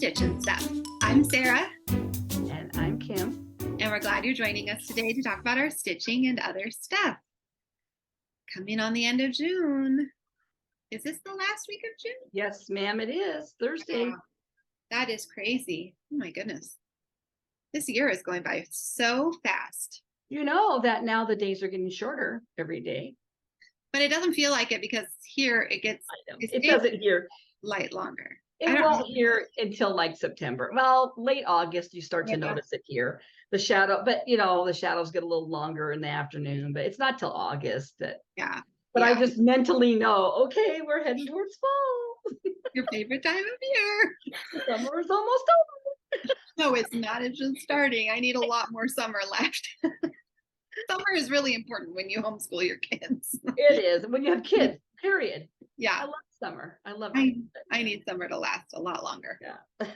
Stitch and Stuff. I'm Sarah. And I'm Kim. And we're glad you're joining us today to talk about our stitching and other stuff. Coming on the end of June. Is this the last week of June? Yes, ma'am, it is. Thursday. Wow. That is crazy. Oh my goodness. This year is going by so fast. You know that now the days are getting shorter every day. But it doesn't feel like it because here it gets it doesn't here light longer. It won't here until like September. Well, late August you start to notice it here. The shadow, but you know, the shadows get a little longer in the afternoon, but it's not till August that But I just mentally know, okay, we're heading towards fall. Your favorite time of year. Summer is almost over. No, it's not. It's just starting. I need a lot more summer left. Summer is really important when you homeschool your kids. It is. When you have kids, period. Yeah. I love summer. I love it. I need summer to last a lot longer. Yeah.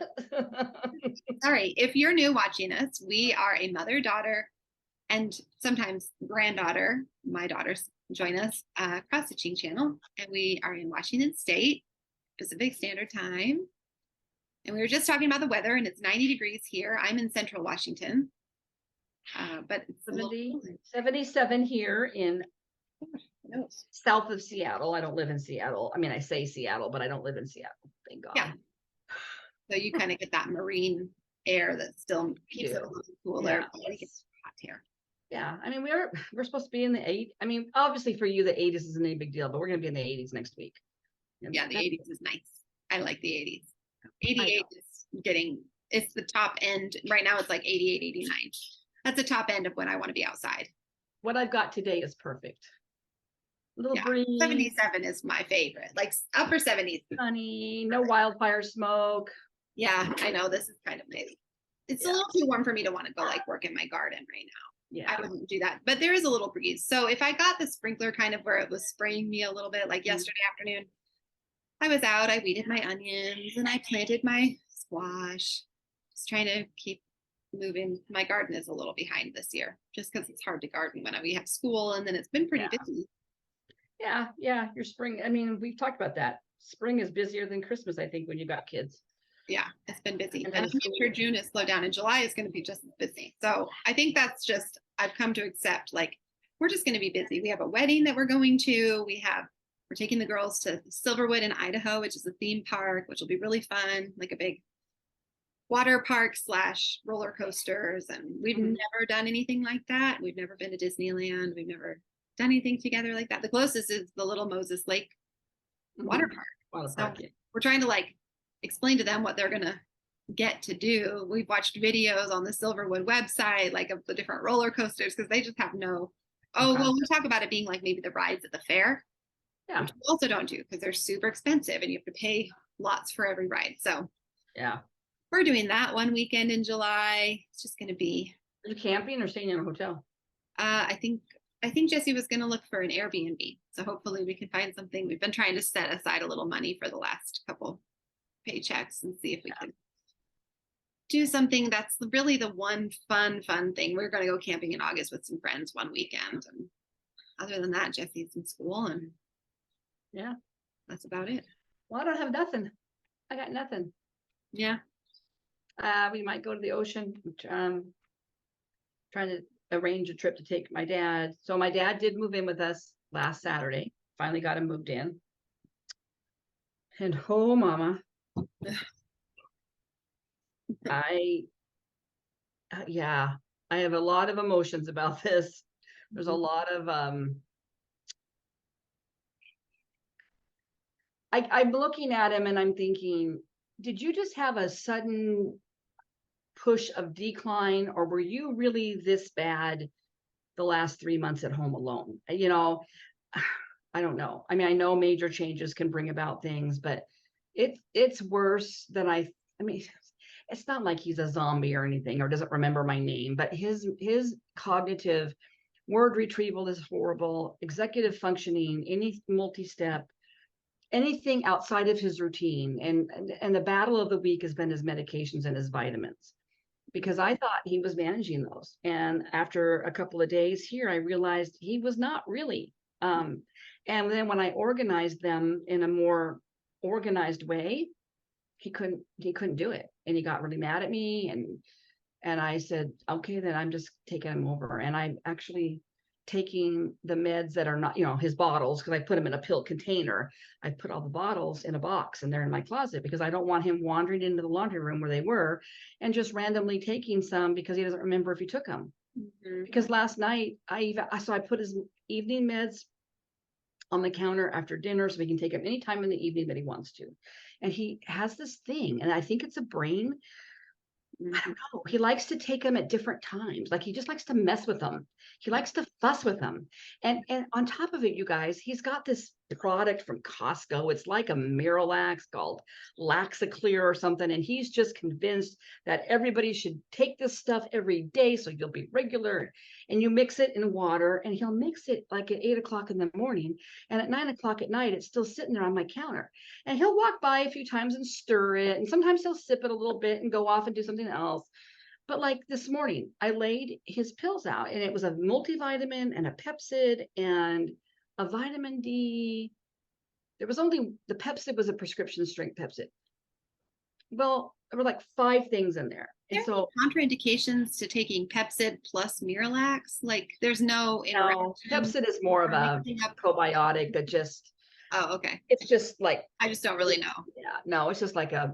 All right. If you're new watching us, we are a mother, daughter, and sometimes granddaughter. My daughters join us cross stitching channel, and we are in Washington State, Pacific Standard Time. And we were just talking about the weather, and it's 90 degrees here. I'm in Central Washington, but it's 77 here in south of Seattle. I don't live in Seattle. I mean, I say Seattle, but I don't live in Seattle. Thank God. Yeah. So you kind of get that marine air that still keeps it a little cooler. Yeah. It's hot here. Yeah, I mean, we're supposed to be in the 80s. I mean, obviously for you, the 80s isn't any big deal, but we're going to be in the 80s next week. Yeah, the 80s is nice. I like the 80s. 88 is it's the top end. Right now it's like 88, 89. That's the top end of when I want to be outside. What I've got today is perfect. A little breeze. 77 is my favorite. Like upper 70s. Sunny, no wildfire smoke. Yeah, I know. This is kind of nice. It's a little too warm for me to want to go like work in my garden right now. Yeah, I wouldn't do that. But there is a little breeze. So if I got the sprinkler kind of where it was spraying me a little bit, like yesterday afternoon, I was out, I weeded my onions and I planted my squash. Just trying to keep moving. My garden is a little behind this year just because it's hard to garden when we have school, and then it's been pretty busy. Yeah, your spring. I mean, we've talked about that. Spring is busier than Christmas, I think, when you got kids. Yeah, it's been busy. And I'm sure June is slowed down and July is going to be just as busy. So I think that's just, I've come to accept, like, we're just going to be busy. We have a wedding that we're going to. We're taking the girls to Silverwood in Idaho, which is a theme park, which will be really fun, like a big water park / roller coasters. And we've never done anything like that. We've never been to Disneyland. We've never done anything together like that. The closest is the Little Moses Lake water park. We're trying to like explain to them what they're going to get to do. We've watched videos on the Silverwood website, like of the different roller coasters, because they just have no, well, we talk about it being like maybe the rides at the fair. Yeah. Which we also don't do because they're super expensive and you have to pay lots for every ride. So yeah, we're doing that one weekend in July. It's just going to be. Are you camping or staying in a hotel? I think Jesse was going to look for an Airbnb. So hopefully we can find something. We've been trying to set aside a little money for the last couple paychecks and see if we can do something that's really the one fun thing. We're going to go camping in August with some friends one weekend. And other than that, Jesse's in school and that's about it. Well, I don't have nothing. I got nothing. Yeah. We might go to the ocean. Trying to arrange a trip to take my dad. So my dad did move in with us last Saturday. Finally got him moved in. And oh, mama. I have a lot of emotions about this. There's a lot of I'm looking at him and I'm thinking, did you just have a sudden push of decline, or were you really this bad the last 3 months at home alone? You know, I don't know. I mean, I know major changes can bring about things, but it's worse than I mean, it's not like he's a zombie or anything or doesn't remember my name, but his cognitive word retrieval is horrible. Executive functioning, any multi-step, anything outside of his routine. And the battle of the week has been his medications and his vitamins, because I thought he was managing those. And after a couple of days here, I realized he was not really. And then when I organized them in a more organized way, he couldn't do it. And he got really mad at me. And I said, okay, then I'm just taking him over. And I'm actually taking the meds that are not, his bottles, because I put them in a pill container. I put all the bottles in a box and they're in my closet because I don't want him wandering into the laundry room where they were and just randomly taking some because he doesn't remember if he took them. Mhm. Because last night I put his evening meds on the counter after dinner so he can take them anytime in the evening that he wants to. And he has this thing, and I think it's a brain. I don't know. He likes to take them at different times. Like he just likes to mess with them. He likes to fuss with them. And on top of it, you guys, he's got this product from Costco. It's like a Miralax called Laxaclear or something. And he's just convinced that everybody should take this stuff every day so you'll be regular. And you mix it in water, and he'll mix it like at 8 o'clock in the morning. And at 9 o'clock at night, it's still sitting there on my counter. And he'll walk by a few times and stir it. And sometimes he'll sip it a little bit and go off and do something else. But like this morning, I laid his pills out, and it was a multivitamin and a Pepsid and a vitamin D. There was only, the Pepsid was a prescription strength Pepsid. Well, there were like 5 things in there. And so contraindications to taking Pepsid plus Miralax, like there's no interaction. Pepsid is more of a probiotic that just, oh, okay. It's just like, I just don't really know. Yeah, no, it's just like a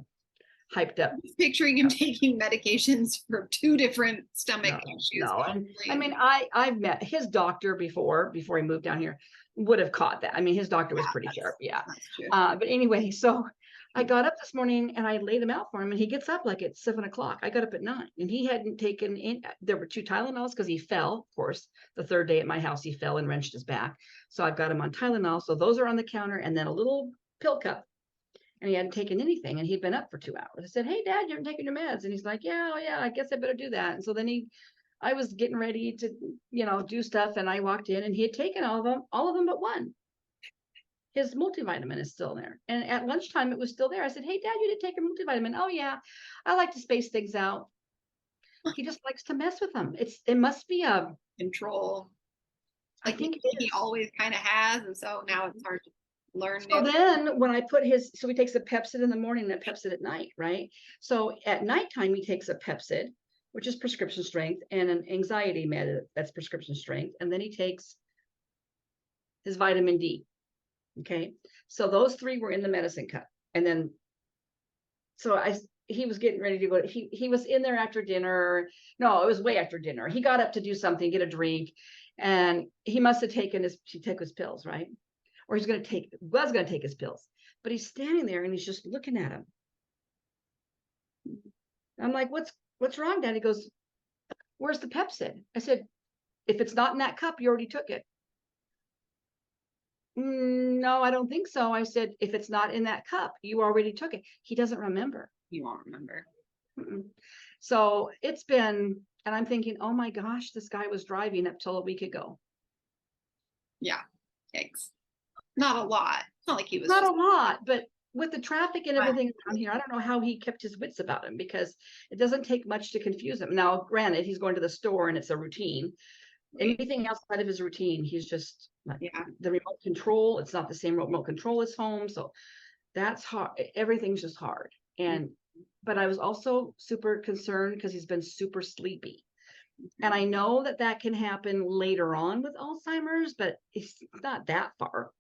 hyped up. Just picturing him taking medications for 2 different stomach issues. No, and I mean, I've met his doctor before he moved down here, would have caught that. I mean, his doctor was pretty sharp. Yeah. That's true. But anyway, so I got up this morning and I laid him out for him, and he gets up like at 7 o'clock. I got up at 9, and he hadn't taken in. There were 2 Tylenols because he fell. Of course, the 3rd day at my house, he fell and wrenched his back. So I've got him on Tylenol. So those are on the counter, and then a little pill cup. And he hadn't taken anything, and he'd been up for 2 hours. I said, "Hey, Dad, you haven't taken your meds?" And he's like, "Yeah, oh, yeah, I guess I better do that." And so then I was getting ready to, do stuff, and I walked in, and he had taken all of them but one. His multivitamin is still there. And at lunchtime, it was still there. I said, "Hey, Dad, you didn't take your multivitamin." "Oh, yeah, I like to space things out." He just likes to mess with them. It must be a control. I think he always kind of has, and so now it's hard to learn. So then when I put so he takes a Pepsid in the morning and a Pepsid at night, right? So at nighttime, he takes a Pepsid, which is prescription strength, and an anxiety med that's prescription strength. And then he takes his vitamin D. Okay. So those 3 were in the medicine cup. And then, so he was getting ready to go. He was in there after dinner. No, it was way after dinner. He got up to do something, get a drink, and he must have taken his pills, right? Or was going to take his pills, but he's standing there and he's just looking at him. I'm like, what's wrong, Dad? He goes, "Where's the Pepsid?" I said, "If it's not in that cup, you already took it." "No, I don't think so." I said, "If it's not in that cup, you already took it." He doesn't remember. You won't remember. So it's been, and I'm thinking, oh my gosh, this guy was driving up till a week ago. Yeah. Thanks. Not a lot. It's not like he was. Not a lot, but with the traffic and everything around here, I don't know how he kept his wits about him, because it doesn't take much to confuse him. Now, granted, he's going to the store and it's a routine. Anything outside of his routine, he's just like, the remote control. It's not the same remote control as home. So that's hard. Everything's just hard. But I was also super concerned because he's been super sleepy. And I know that can happen later on with Alzheimer's, but it's not that far,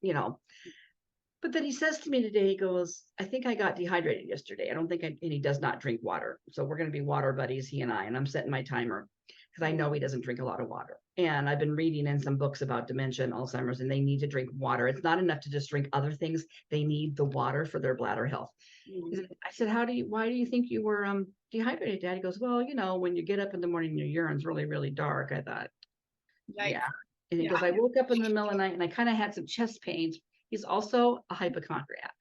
But then he says to me today, he goes, "I think I got dehydrated yesterday. I don't think and he does not drink water. So we're going to be water buddies, he and I. And I'm setting my timer because I know he doesn't drink a lot of water. And I've been reading in some books about dementia and Alzheimer's, and they need to drink water. It's not enough to just drink other things. They need the water for their bladder health." I said, why do you think you were dehydrated, Dad? He goes, "Well, when you get up in the morning and your urine's really, really dark." I thought, yeah. And he goes, "I woke up in the middle of the night and I kind of had some chest pains." He's also a hypochondriac.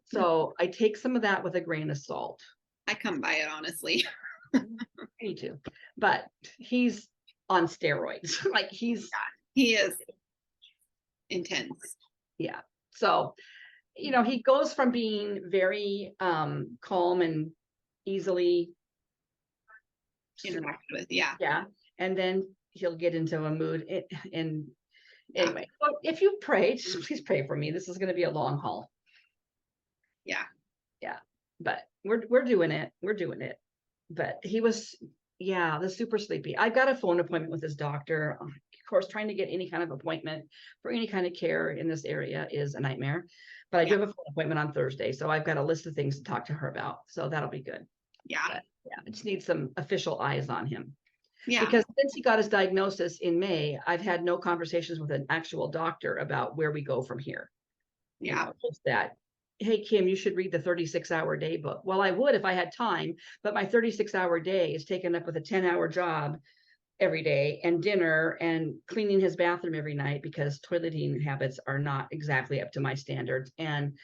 So I take some of that with a grain of salt. I come by it, honestly. Me too. But he's on steroids. Like he is intense. Yeah. So, he goes from being very calm and easily interacted with. Yeah. Yeah. And then he'll get into a mood. And anyway, well, if you pray, please pray for me. This is going to be a long haul. Yeah. Yeah. but we're doing it. We're doing it. But he was, yeah, the super sleepy. I've got a phone appointment with his doctor. Of course, trying to get any kind of appointment for any kind of care in this area is a nightmare. But I do have a phone appointment on Thursday, so I've got a list of things to talk to her about. So that'll be good. Yeah. But yeah, I just need some official eyes on him. Yeah. Because since he got his diagnosis in May, I've had no conversations with an actual doctor about where we go from here. Yeah. Just that, hey, Kim, you should read the 36-hour day book. Well, I would if I had time, but my 36-hour day is taken up with a 10-hour job every day and dinner and cleaning his bathroom every night because toileting habits are not exactly up to my standards. And,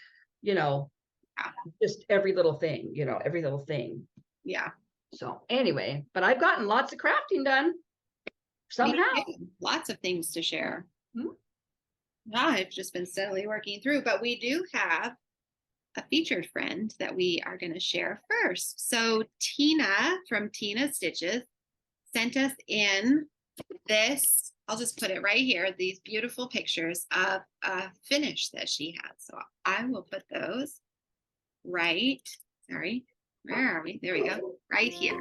just every little thing, every little thing. Yeah. So anyway, but I've gotten lots of crafting done somehow. Lots of things to share. Hmm? I've just been steadily working through, but we do have a featured friend that we are going to share first. So Tina from Tina Stitches sent us in this, I'll just put it right here, these beautiful pictures of a finish that she has. So I will put those right, sorry, where are we? There we go, right here.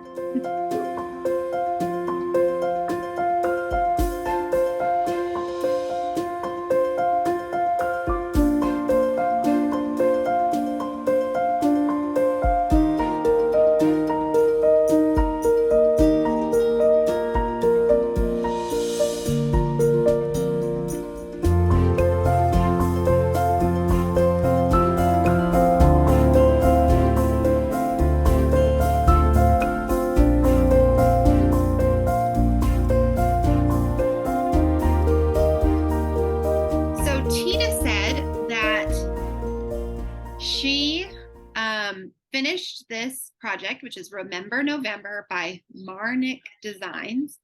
Finished this project, which is Remember November by Marnick Designs,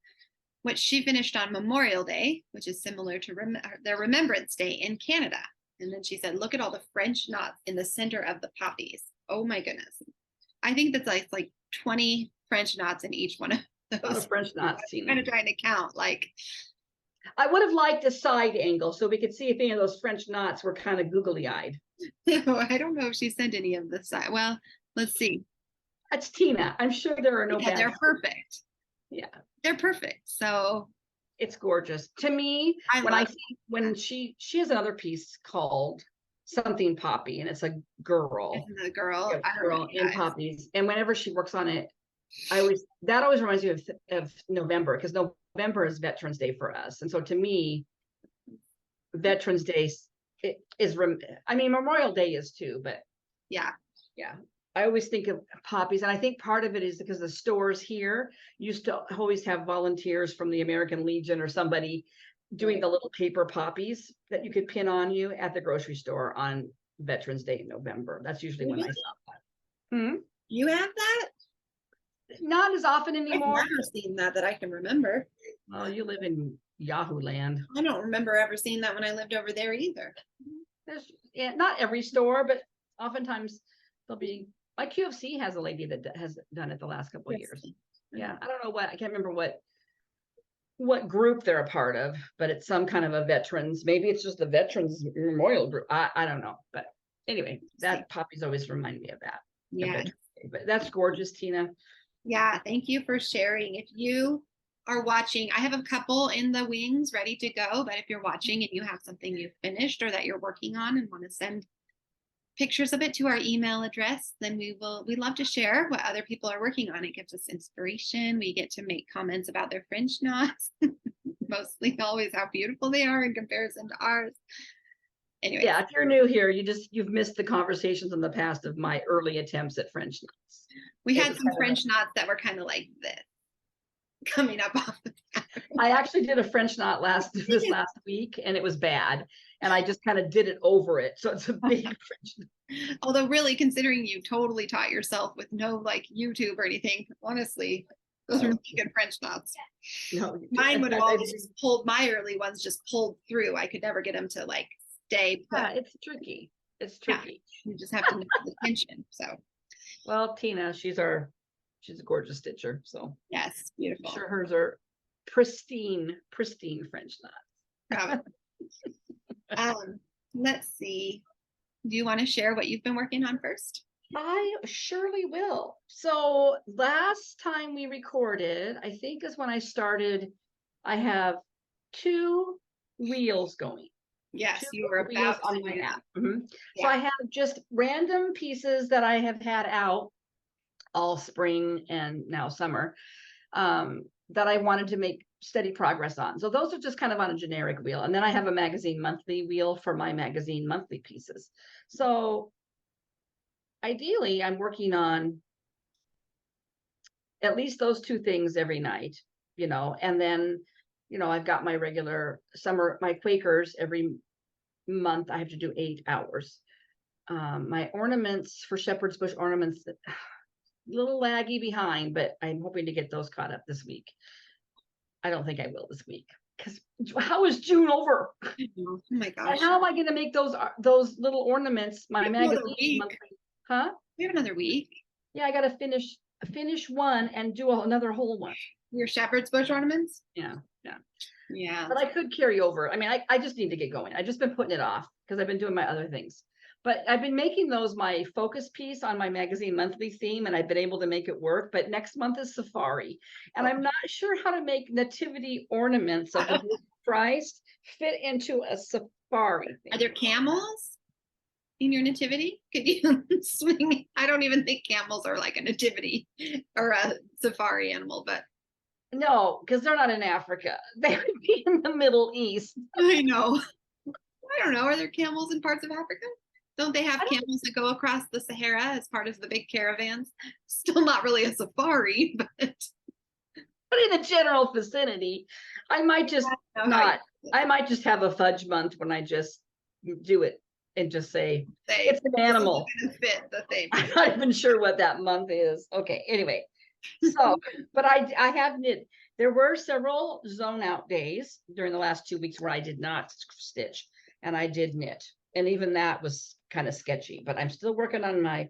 which she finished on Memorial Day, which is similar to their Remembrance Day in Canada. And then she said, look at all the French knots in the center of the poppies. Oh my goodness. I think that's like 20 French knots in each one of those. French knots. Kind of trying to count. I would have liked a side angle so we could see if any of those French knots were kind of googly-eyed. I don't know if she sent any of the side. Well, let's see. That's Tina. I'm sure there are no bad. They're perfect. Yeah, they're perfect. So it's gorgeous to me. When she has another piece called something Poppy, and it's a girl. It's a girl in poppies. And whenever she works on it, that always reminds me of November, because November is Veterans Day for us, and so to me, Veterans Day Memorial Day is too, but yeah. I always think of poppies, and I think part of it is because the stores here used to always have volunteers from the American Legion or somebody doing the little paper poppies that you could pin on you at the grocery store on Veterans Day in November. That's usually when I saw that. You have that? Not as often anymore. I've never seen that I can remember. Well, you live in Yahoo land. I don't remember ever seeing that when I lived over there either. Not every store, but oftentimes there'll be. My QFC has a lady that has done it the last couple of years. Yeah, I don't know I can't remember what group they're a part of, but it's some kind of a veterans. Maybe it's just the Veterans Memorial Group. I don't know, but anyway, that poppies always remind me of that. Yeah, but that's gorgeous, Tina. Yeah, thank you for sharing. If you are watching, I have a couple in the wings ready to go, but if you're watching and you have something you've finished or that you're working on and want to send pictures of it to our email address, then we'd love to share what other people are working on. It gives us inspiration. We get to make comments about their French knots, mostly always how beautiful they are in comparison to ours. Anyway. Yeah, if you're new here, you've missed the conversations in the past of my early attempts at French knots. We had some French knots that were kind of like this, coming up off the pattern. I actually did a French knot this last week, and it was bad. And I just kind of did it over it. So it's a big French knot. Although really, considering you totally taught yourself with no YouTube or anything, honestly, those are really good French knots. No, mine would have always just pulled, my early ones just pulled through. I could never get them to stay put. Yeah, it's tricky. It's tricky. Yeah, you just have to know the tension. So, well, Tina, she's a gorgeous stitcher. So yes, beautiful. I'm sure hers are pristine French knots. Let's see. Do you want to share what you've been working on first? I surely will. So last time we recorded, I think is when I started, I have 2 reels going. Yes, 2 you were reels about on to my do that. app. So Yeah. I have just random pieces that I have had out all spring and now summer, that I wanted to make steady progress on. So those are just kind of on a generic wheel. And then I have a magazine monthly wheel for my magazine monthly pieces. So ideally, I'm working on at least those 2 things every night, and then, I've got my regular summer, my Quakers every month. I have to do 8 hours. My ornaments for Shepherd's Bush ornaments, a little laggy behind, but I'm hoping to get those caught up this week. I don't think I will this week because how is June over? Oh my And gosh. how am I going to make those little ornaments, my Another magazine week. monthly? Huh? We have another week. Yeah, I got to finish one and do another whole one. Your shepherd's bush ornaments? Yeah. Yeah. But I could carry over. I mean, I just need to get going. I've just been putting it off because I've been doing my other things. But I've been making those my focus piece on my magazine monthly theme, and I've been able to make it work. But next month is Safari, and I'm not sure how to make nativity ornaments of the Christ fit into a safari thing. Are there camels in your nativity? Could you swing? I don't even think camels are like a nativity or a safari animal, but No, because they're not in Africa. They would be in the Middle East. I know. I don't know. Are there camels in parts of Africa? Don't they have camels that go across the Sahara as part of the big caravans? Still not really a safari, but in the general vicinity, I might just not. I might just have a fudge month when I just do it and just say it's an animal. Fit the thing. I'm not even sure what that month is. Okay, anyway. So, but I have knit. There were several zone out days during the last 2 weeks where I did not stitch and I did knit. And even that was kind of sketchy, but I'm still working on my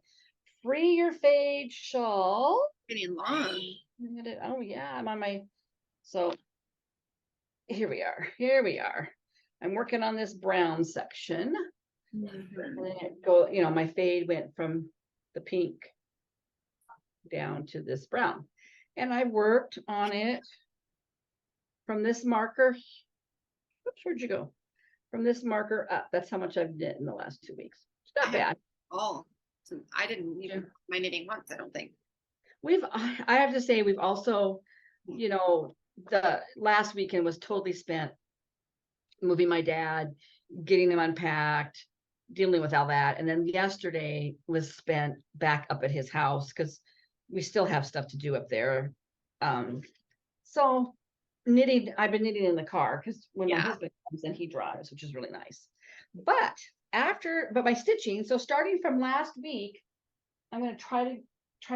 Free Your Fade shawl. Getting long. Oh yeah, I'm on my, so here we are. I'm working on this brown section. Mm-hmm. And then it go, my fade went from the pink down to this brown. And I worked on it from this marker. Oops, where'd you go? From this marker up. That's how much I've knit in the last 2 weeks. It's not bad. Oh, so I didn't even my knitting once, I don't think. I have to say, we've also, the last weekend was totally spent moving my dad, getting him unpacked, dealing with all that. And then yesterday was spent back up at his house because we still have stuff to do up there. So knitting, I've been knitting in the car because when my husband comes in, he drives, which is really nice. But my stitching, so starting from last week, I'm going to try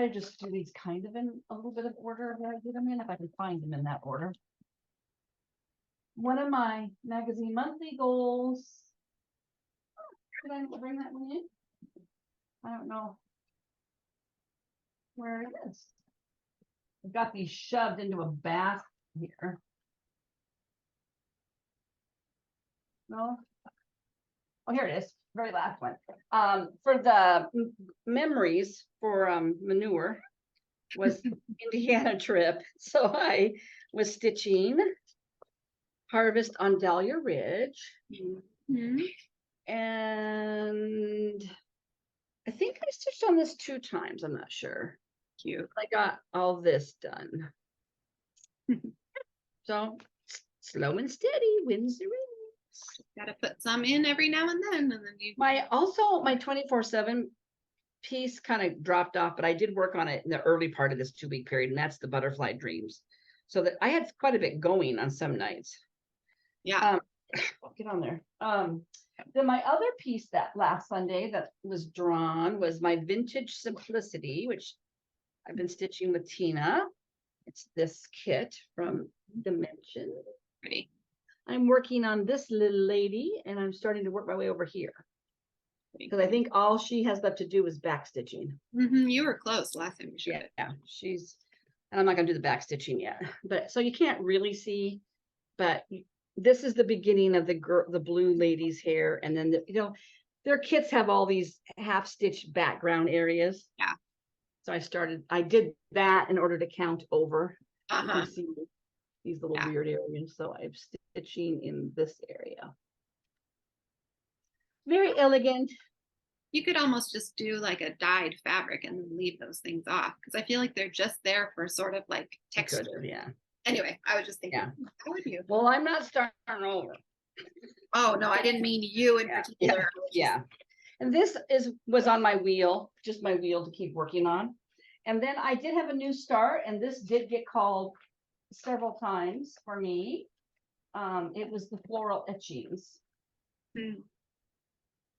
to just do these kind of in a little bit of order where I did them in, if I can find them in that order. One of my magazine monthly goals. Did I bring that one in? I don't know where it is. I've got these shoved into a basket here. No. Oh, here it is. Very last one. For the memories for manure was Indiana trip. So I was stitching Harvest on Dahlia Ridge. Mm-hmm. And I think I stitched on this 2 times. I'm not sure. Cute. I got all this done. So slow and steady wins the race. Got to put some in every now and then you. My 24/7 piece kind of dropped off, but I did work on it in the early part of this 2-week period, and that's the Butterfly Dreams. So that I had quite a bit going on some nights. Yeah. Get on there. Then my other piece that last Sunday that was drawn was my Vintage Simplicity, which I've been stitching with Tina. It's this kit from Dimension. Pretty. I'm working on this little lady, and I'm starting to work my way over here because I think all she has left to do is back stitching. Mm-hmm. You were close last time you showed it. Yeah, and I'm not gonna do the back stitching yet, but so you can't really see, but this is the beginning of the blue lady's hair, and then their kits have all these half stitched background areas. Yeah. So I did that in order to count over. You Uh-huh. can see these little Yeah. weird areas. So I'm stitching in this area. Very elegant. You could almost just do like a dyed fabric and then leave those things off because I feel like they're just there for sort of like texture. Good, yeah. Anyway, I was just thinking, Yeah. how would you? Well, I'm not starting over. Oh no, I didn't mean you in Yeah, particular. Yeah. And this was on my wheel, just my wheel to keep working on. And then I did have a new start, and this did get called several times for me. It was the floral etchings. Hmm.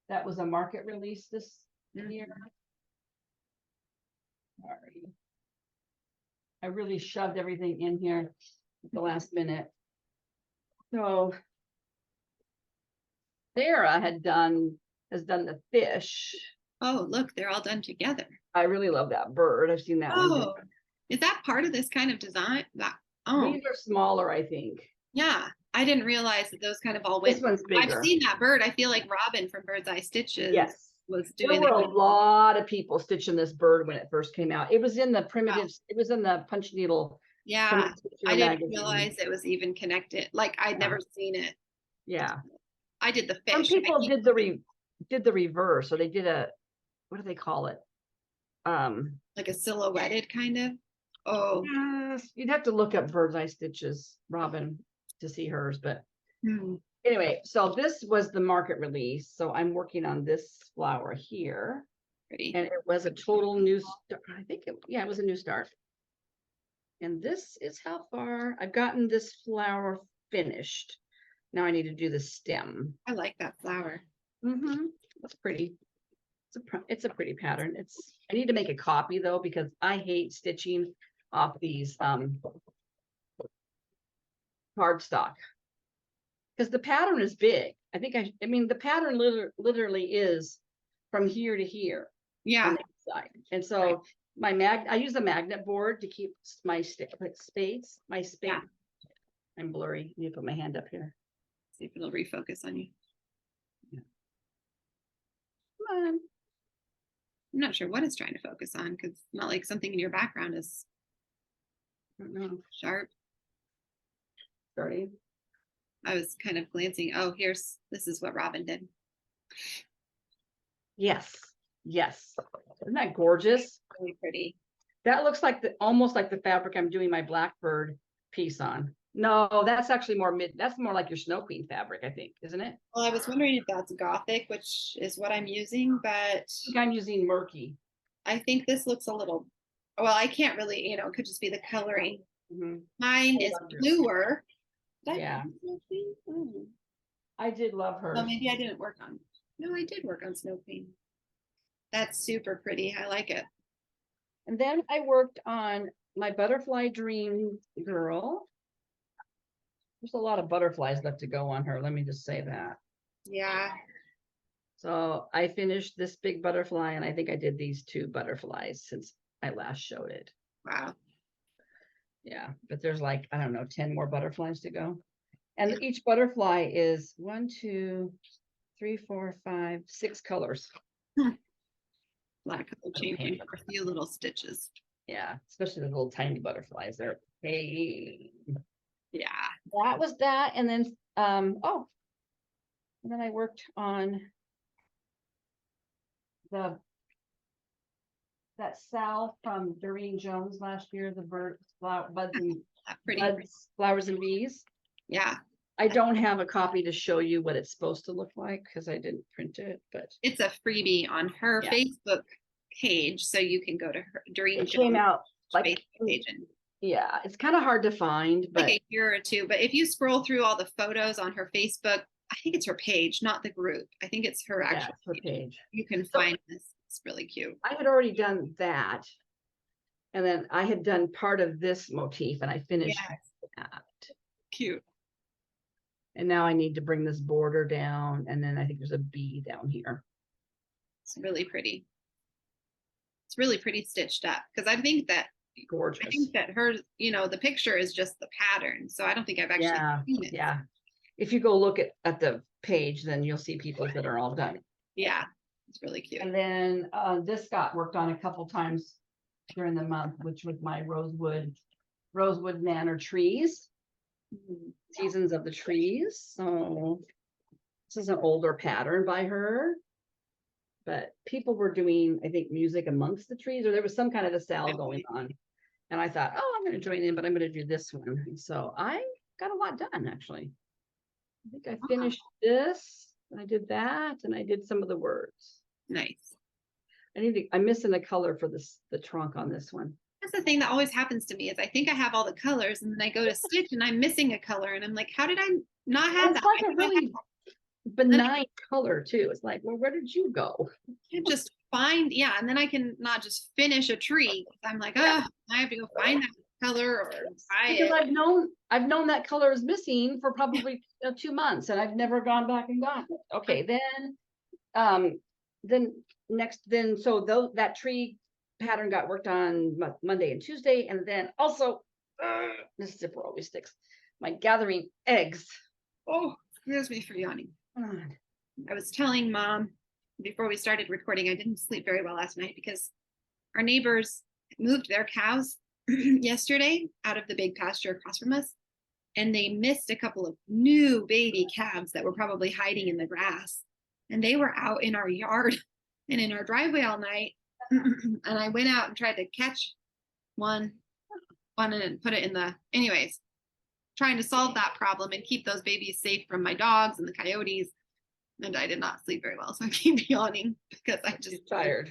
That was a market release this Mhm. year. Sorry. I really shoved everything in here at the last minute. So Sarah has done the fish. Oh, look, they're all done together. I really love that bird. I've seen that one. Oh, is that part of this kind of design? Oh, These are smaller, I think. yeah. I didn't realize that those kind of all went. This one's bigger. I've seen that bird. I feel like Robin from Bird's Eye Stitches Yes. was There doing were it. a lot of people stitching this bird when it first came out. It was in the primitives. It was in the punch needle. Yeah, I didn't magazine. realize it was even connected. Like I'd never seen it. Yeah. I did the Some fish. people did the reverse, or they did what do they call it? Like a silhouetted kind of. Oh, Yes, you'd have to look up Bird's Eye Stitches, Robin, to see hers. But hmm. anyway, so this was the market release. So I'm working on this flower here. Pretty. And it was a total new start. I think it was a new start. And this is how far I've gotten this flower finished. Now I need to do the stem. I like that flower. That's pretty. It's a pretty pattern. I need to make a copy though, because I hate stitching off these cardstock, because the pattern is big. I mean the pattern literally is from here to here. Yeah. On the side. And so I use a magnet board to keep my space. Yeah. I'm blurry. Let me put my hand up here. See if it'll refocus on you. Yeah. Come on. I'm not sure what it's trying to focus on because it's not like something in your background is sharp. Sorry. I was kind of glancing. Oh, this is what Robin did. Yes. Isn't that gorgeous? Really pretty. That looks like almost like the fabric I'm doing my blackbird piece on. No, that's actually that's more like your Snow Queen fabric, I think, isn't it? Well, I was wondering if that's Gothic, which is what I'm using, but I think I'm using Murky. I think this looks a little, well, I can't really, it could just be the coloring. Mm-hmm. Mine is bluer. Yeah. I did love her. Oh, maybe I didn't work on. No, I did work on Snow Queen. That's super pretty. I like it. And then I worked on my Butterfly Dream girl. There's a lot of butterflies left to go on her. Let me just say that. Yeah. So I finished this big butterfly, and I think I did these 2 butterflies since I last showed it. Wow. Yeah, but there's like, I don't know, 10 more butterflies to go. And each butterfly is 1, 2, 3, 4, 5, 6 colors. A lot of color changing for a few little stitches. Yeah, especially the little tiny butterflies. They're yeah. That was that. And then and then I worked on that SAL from Doreen Jones last year, the flowers and bees. Yeah. I don't have a copy to show you what it's supposed to look like because I didn't print it, but it's a freebie on her Facebook page, so you can go to her Doreen Jones. Came out like Facebook page. Yeah, it's kind of hard to find, but like a year or two. But if you scroll through all the photos on her Facebook, I think it's her page, not the group. I think it's her actual page. You can find this. It's really cute. I had already done that. And then I had done part of this motif and I finished that. Cute. And now I need to bring this border down. And then I think there's a bee down here. It's really pretty. It's really pretty stitched up because I think that gorgeous. I think that her, the picture is just the pattern. So I don't think I've actually seen it. Yeah. If you go look at the page, then you'll see people that are all done. Yeah, it's really cute. And then this got worked on a couple times during the month, which was my rosewood manor trees, seasons of the trees. So this is an older pattern by her, but people were doing, I think, music amongst the trees, or there was some kind of a SAL going on. And I thought, oh, I'm going to join in, but I'm going to do this one. And so I got a lot done, actually. I think I finished this, and I did that, and I did some of the words. Nice. I'm missing the color for the trunk on this one. That's the thing that always happens to me is I think I have all the colors and then I go to stitch and I'm missing a color and I'm like, how did I not have that? It's like a really benign color too. It's like, well, where did you go? You just find, yeah, and then I can not just finish a tree. I'm like, oh, I have to go find that color or buy Because it. I've known that color is missing for probably 2 months, and I've never gone back and gotten it. Okay, so that tree pattern got worked on Monday and Tuesday, and then also this zipper always sticks. My gathering eggs. Oh, excuse me for yawning. I was telling Mom before we started recording, I didn't sleep very well last night because our neighbors moved their cows yesterday out of the big pasture across from us, and they missed a couple of new baby calves that were probably hiding in the grass, and they were out in our yard and in our driveway all night. And I went out and tried to catch one and put it in anyways, trying to solve that problem and keep those babies safe from my dogs and the coyotes. And I did not sleep very well, so I keep yawning because I just tired.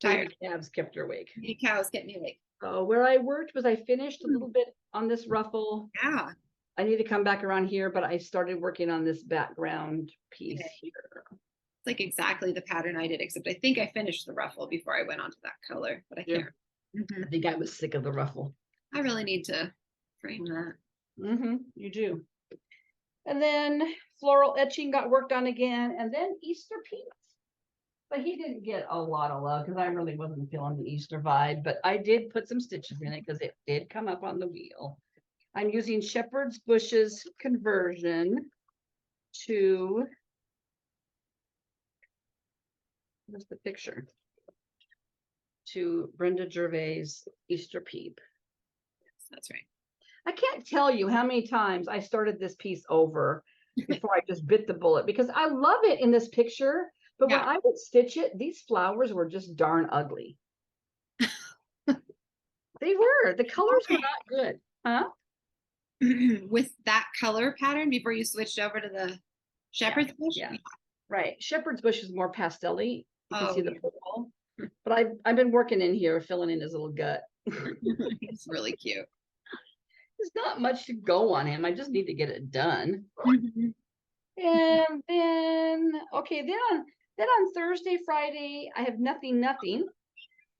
Tired. Calves kept her awake. The cows kept me awake. Where I worked was I finished a little bit on this ruffle. Yeah. I need to come back around here, but I started working on this background piece here. It's like exactly the pattern I did, except I think I finished the ruffle before I went on to that color, but I can't. I think I was sick of the ruffle. I really need to frame that. You do. And then floral etching got worked on again, and then Easter peanuts. But he didn't get a lot of love because I really wasn't feeling the Easter vibe, but I did put some stitches in it because it did come up on the wheel. I'm using Shepherd's Bush's conversion to, where's the picture? To Brenda Gervais' Easter Peep. Yes, that's right. I can't tell you how many times I started this piece over before I just bit the bullet because I love it in this picture. But when I would stitch it, these flowers were just darn ugly. They were. The colors were not good. Huh? With that color pattern before you switched over to the Shepherd's Bush? Yeah. Right. Shepherd's Bush is more pastel-y. You can see the yeah. purple. But I've been working in here, filling in his little gut. He's really cute. There's not much to go on him. I just need to get it done. And then, okay, then on Thursday, Friday, I have nothing.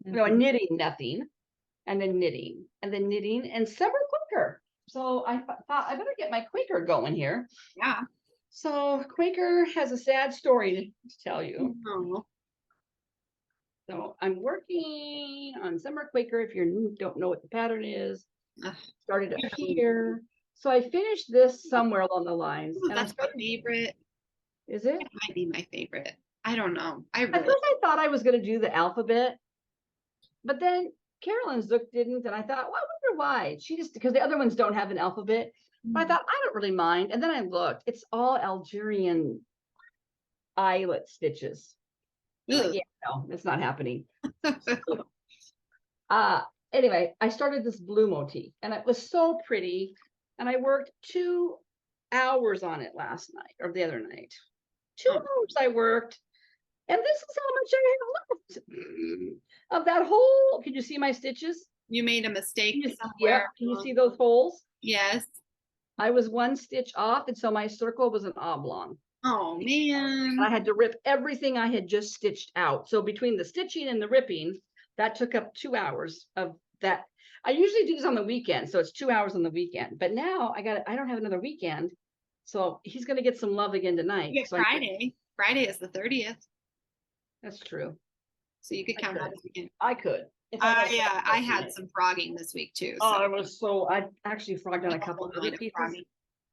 No, knitting nothing, and then knitting, and summer Quaker. So I thought I better get my Quaker going here. Yeah. So Quaker has a sad story to tell you. Oh. So I'm working on summer Quaker. If you don't know what the pattern is, started up here. So I finished this somewhere along the lines. Ooh, and that's my favorite. Is it? It might be my favorite. I don't know. At first I thought I was going to do the alphabet, but then Carolyn Zook didn't, and I thought, well, I wonder why. She just, because the other ones don't have an alphabet, but I thought, I don't really mind. And then I looked, it's all Algerian eyelet stitches. Like, yeah, no, it's not happening. Anyway, I started this blue motif, and it was so pretty, and I worked 2 hours on it last night, or the other night. 2 hours I worked, and this is how much I have left of that hole. Can you see my stitches? You made a mistake somewhere. Yeah, can you see those holes? Yes. I was 1 stitch off, and so my circle was an oblong. Oh, man. And I had to rip everything I had just stitched out. So between the stitching and the ripping, that took up 2 hours of that. I usually do this on the weekend, so it's 2 hours on the weekend. But now I don't have another weekend, so he's going to get some love again tonight. So Friday. Friday is the 30th. That's true. So you could count that as weekend. I could. Yeah, I had some frogging this week too. So. Oh, it was so. I actually frogged on a couple of other pieces.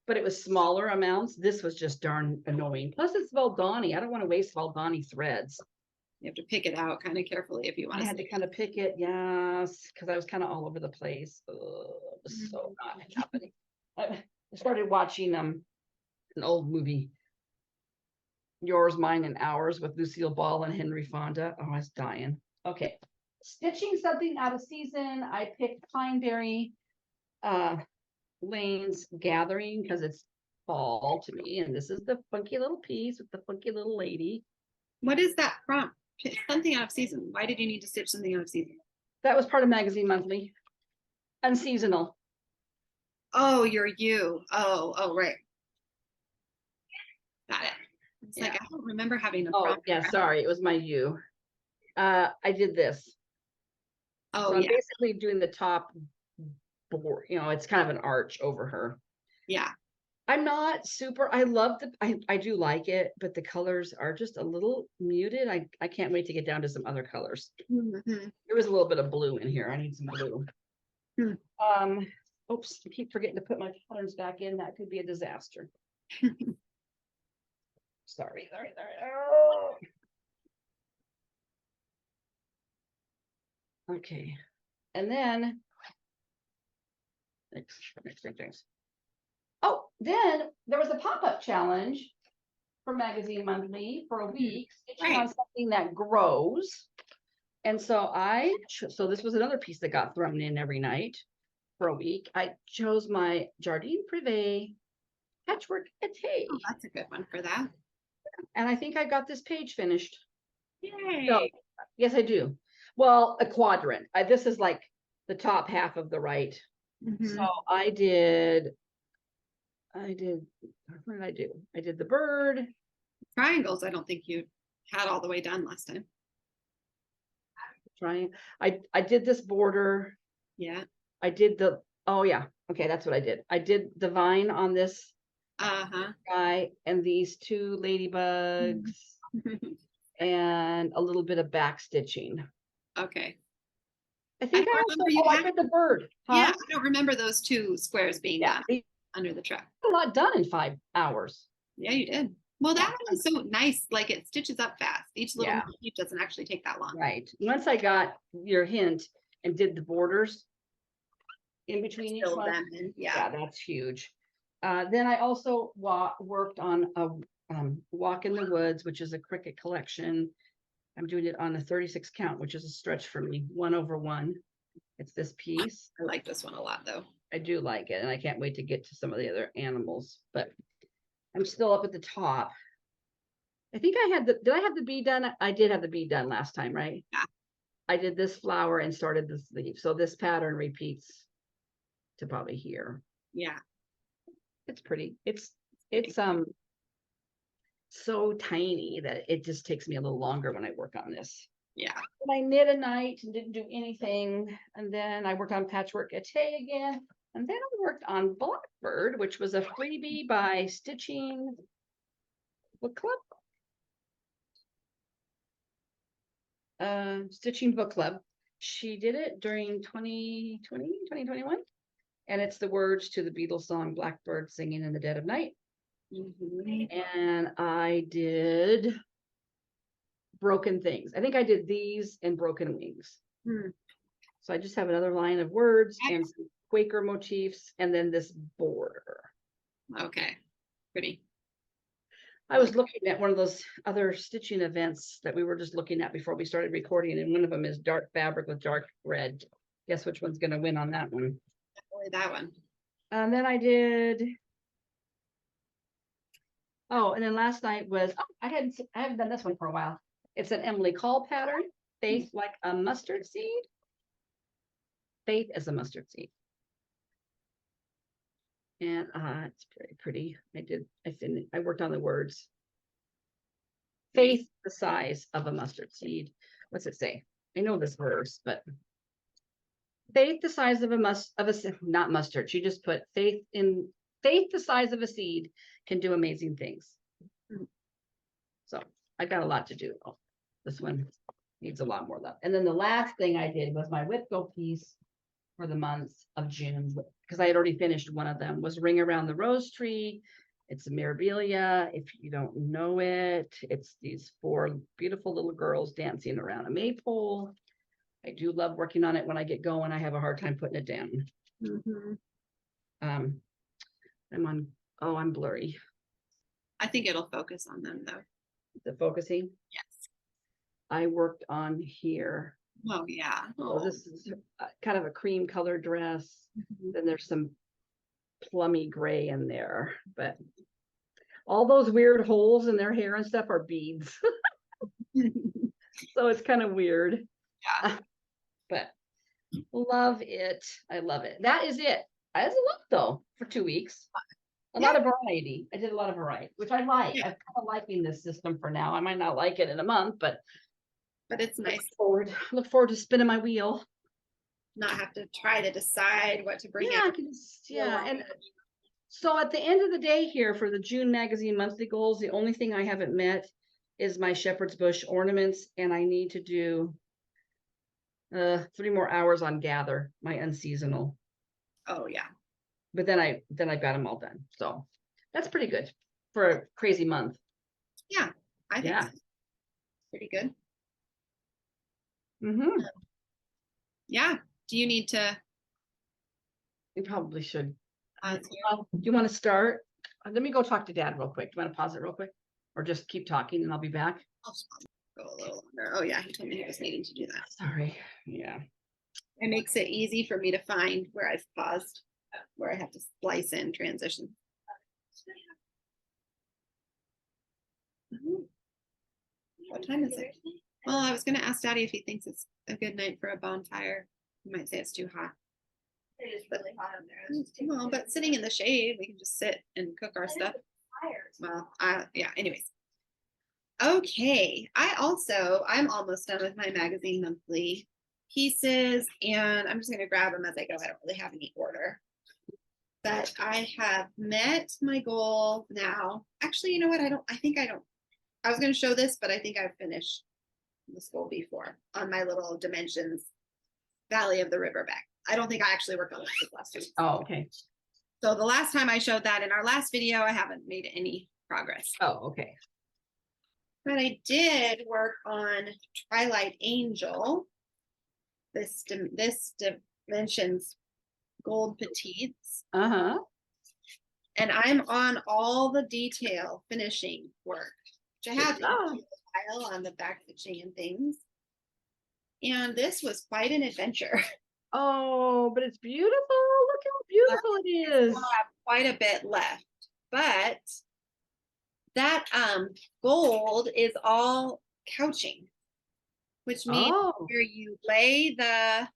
but it was smaller amounts. This was just darn annoying. Plus it's Valdani. I don't want to waste Valdani threads. You have to pick it out kind of carefully if you want I had to kind of pick it, yes, because I was kind of all over the place. Ugh, it was so not happening. I started watching an old movie, Yours, Mine, and Ours with Lucille Ball and Henry Fonda. Oh, I was dying. Okay, stitching something out of season. I picked Pineberry Lane's Gathering because it's fall to me, and this is the funky little piece with the funky little lady. What is that from? Something out of season. Why did you need to stitch something out of season? That was part of Magazine Monthly. Unseasonal. Oh, you're you. Oh, right. Got it. It's like, I don't remember having a Oh, prompt. yeah, sorry. It was my U. I did this. Oh, So I'm yeah. basically doing the top board. You know, it's kind of an arch over her. Yeah. I'm not super, I love I do like it, but the colors are just a little muted. I can't wait to get down to some other colors. Mhm. There was a little bit of blue in here. I need some blue. Hmm. Oops, I keep forgetting to put my patterns back in. That could be a disaster. Sorry. Oh. Okay. And then next. Oh, then there was a pop-up challenge for Magazine Monthly for a week, stitching on something that grows. And so so this was another piece that got thrown in every night for a week. I chose my Jardine Privé Patchwork Ete. Oh, that's a good one for that. And I think I got this page finished. Yay. So, yes, I do. Well, a quadrant. This is like the top half of the right. So I did, what did I do? I did the bird. Triangles, I don't think you had all the way done last time. Trying. I did this border. Yeah. I did oh yeah. Okay, that's what I did. I did the vine on this guy and these two ladybugs and a little bit of back stitching. Okay. I think I did the bird. Huh? Yeah, I don't remember those two squares being done under the truck. A lot done in 5 hours. Yeah, you did. Well, that one is so nice. Like it stitches up fast. Each little motif doesn't actually take that long. Right. Once I got your hint and did the borders in between each one. Yeah, that's huge. Then I also worked on a Walk in the Woods, which is a cricket collection. I'm doing it on a 36 count, which is a stretch for me, 1/1. It's this piece. I like this one a lot, though. I do like it, and I can't wait to get to some of the other animals, but I'm still up at the top. I think I had did I have the bee done? I did have the bee done last time, right? Yeah. I did this flower and started this leaf. So this pattern repeats to probably here. Yeah. It's pretty. It's so tiny that it just takes me a little longer when I work on this. Yeah. And I knit a night and didn't do anything. And then I worked on Patchwork Ete again. And then I worked on Blackbird, which was a freebie by Stitching Book Club. Stitching Book Club. She did it during 2021. And it's the words to the Beatles song Blackbird Singing in the Dead of Night. And I did Broken Things. I think I did these and Broken Wings. So I just have another line of words and some Quaker motifs and then this border. Okay, pretty. I was looking at one of those other stitching events that we were just looking at before we started recording, and one of them is dark fabric with dark red. Guess which one's going to win on that one? That one. And then I did. Oh, and then last night was I haven't done this one for a while. It's an Emily Call pattern. Faith like a mustard seed. Faith as a mustard seed. And it's very pretty. I worked on the words. Faith the size of a mustard seed. What's it say? I know this verse, but faith the size of not mustard. She just put faith the size of a seed can do amazing things. So I got a lot to do. Oh, this one needs a lot more love. And then the last thing I did was my Whip Go piece for the month of June. because I had already finished one of them, was Ring Around the Rose Tree. It's a Mirabilia. If you don't know it, it's these 4 beautiful little girls dancing around a maypole. I do love working on it when I get going. I have a hard time putting it down. I'm blurry. I think it'll focus on them though. The focusing? Yes. I worked on here. Oh yeah. Oh, this is kind of a cream color dress. Then there's some plummy gray in there, but all those weird holes in their hair and stuff are beads. So it's kind of weird. Yeah. But love it. I love it. That is it. That's a lot though for 2 weeks. A lot of variety. I did a lot of variety, which I like. Yeah. I'm kind of liking this system for now. I might not like it in a month, but it's nice. Look forward to spinning my wheel. Not have to try to decide what to bring out. And so at the end of the day here for the June magazine monthly goals, the only thing I haven't met is my shepherd's bush ornaments, and I need to do 3 more hours on gather, my unseasonal. Oh yeah. But then I've got them all done. So that's pretty good for a crazy month. Yeah, I think so. Pretty good. Yeah. Do you need to? You probably should. Do you want to start? Let me go talk to Dad real quick. Do you want to pause it real quick? Or just keep talking and I'll be back? I'll go a little longer. Oh yeah, he told me he was needing to do that. Sorry. Yeah. It makes it easy for me to find where I've paused, where I have to splice in transition. What time is it? Well, I was going to ask Daddy if he thinks it's a good night for a bonfire. He might say it's too hot. It is really hot in there. Well, but sitting in the shade, we can just sit and cook our stuff. Well, yeah, anyways. Okay, I'm almost done with my magazine monthly pieces, and I'm just going to grab them as I go. I don't really have any order. But I have met my goal now. Actually, you know what? I was going to show this, but I think I've finished this goal before on my little dimensions Valley of the River back. I don't think I actually worked on that this last week. Oh, okay. So the last time I showed that in our last video, I haven't made any progress. Oh, okay. But I did work on Twilight Angel. This dimensions gold petites. Uh-huh. And I'm on all the detail finishing work, which I have a file on the back stitching and things. And this was quite an adventure. Oh, but it's beautiful. Look how beautiful it is. I have quite a bit left, but that gold is all couching, which means where you lay the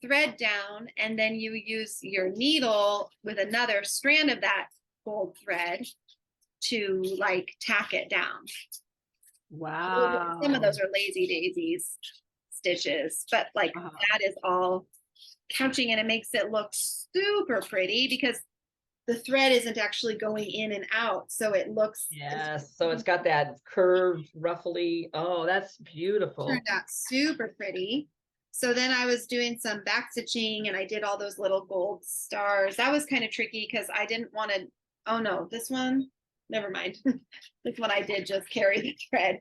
thread down, and then you use your needle with another strand of that gold thread to like tack it down. Wow. Some of those are lazy daisies stitches, but like that is all couching, and it makes it look super pretty because the thread isn't actually going in and out, so it looks so it's got that curved ruffly. Oh, that's beautiful. Turned out super pretty. So then I was doing some back stitching, and I did all those little gold stars. That was kind of tricky because I didn't want to. Oh no, this one, never mind. This one I did just carry the thread.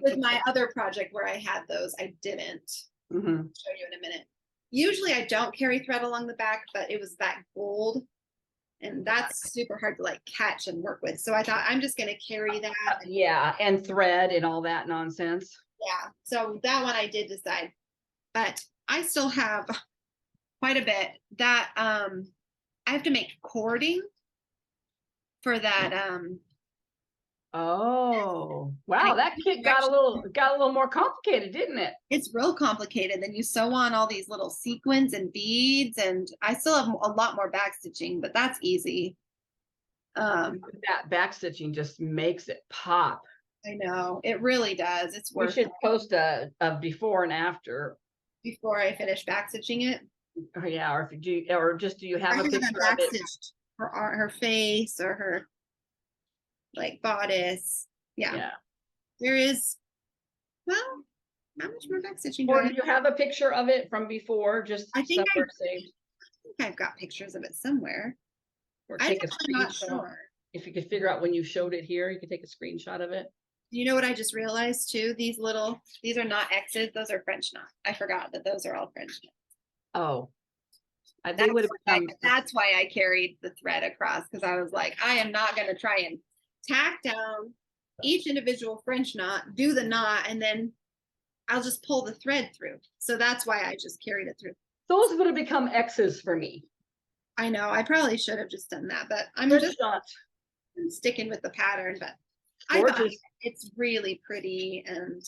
With my other project where I had those, I didn't. I'll show you in a minute. Usually I don't carry thread along the back, but it was that gold, and that's super hard to like catch and work with. So I thought I'm just going to carry that. Yeah, and thread and all that nonsense. Yeah, so that one I did decide, but I still have quite a bit that I have to make cording for that. Oh wow, that kit got a little more complicated, didn't it? It's real complicated. Then you sew on all these little sequins and beads, and I still have a lot more back stitching, but that's easy. That back stitching just makes it pop. I know, it really does. It's worth. We should post a before and after. Before I finish back stitching it. Oh yeah, or if you do, or just do you have a picture of it? Her face or her like bodice. Yeah. There is, well, How much more back stitching do Or I do you have a picture of it from before, just I think somewhere saved? I've got pictures of it somewhere. Or I'm take a actually not screenshot. sure. If you could figure out when you showed it here, you could take a screenshot of it. You know what I just realized too? These are not X's, those are French knots. I forgot that those are all French knots. Oh. They would have become. That's why I carried the thread across, because I was like, I am not going to try and tack down each individual French knot, do the knot, and then I'll just pull the thread through. So that's why I just carried it through. Those would have become X's for me. I know I probably should have just done that, but I'm French just knots. sticking with the pattern. But I thought Gorgeous. it's really pretty and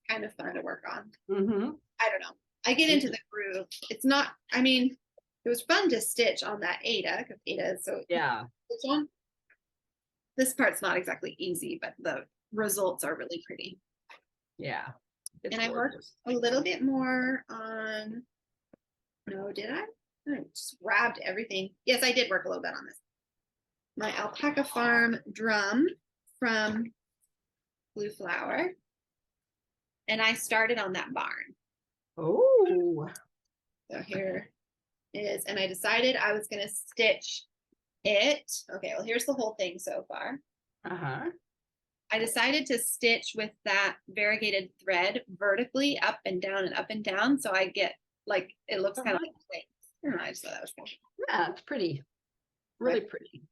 kind of fun to work on. Mm-hmm. I don't know. I get into the groove. It's not, I mean, it was fun to stitch on that Ada, because Ada is so Yeah. stitch on. This part's not exactly easy, but the results are really pretty. Yeah. It's And I worked gorgeous. a little bit more on, no, did I? I just grabbed everything. Yes, I did work a little bit on this. My Alpaca Farm drum from Blue Flower. And I started on that barn. Oh. So here it is. And I decided I was going to stitch it. Okay, well, here's the whole thing so far. Uh-huh. I decided to stitch with that variegated thread vertically up and down and up and down. So I get like, it looks kind of like wings. I don't know, I just thought that was cool. Yeah, it's pretty. Really pretty.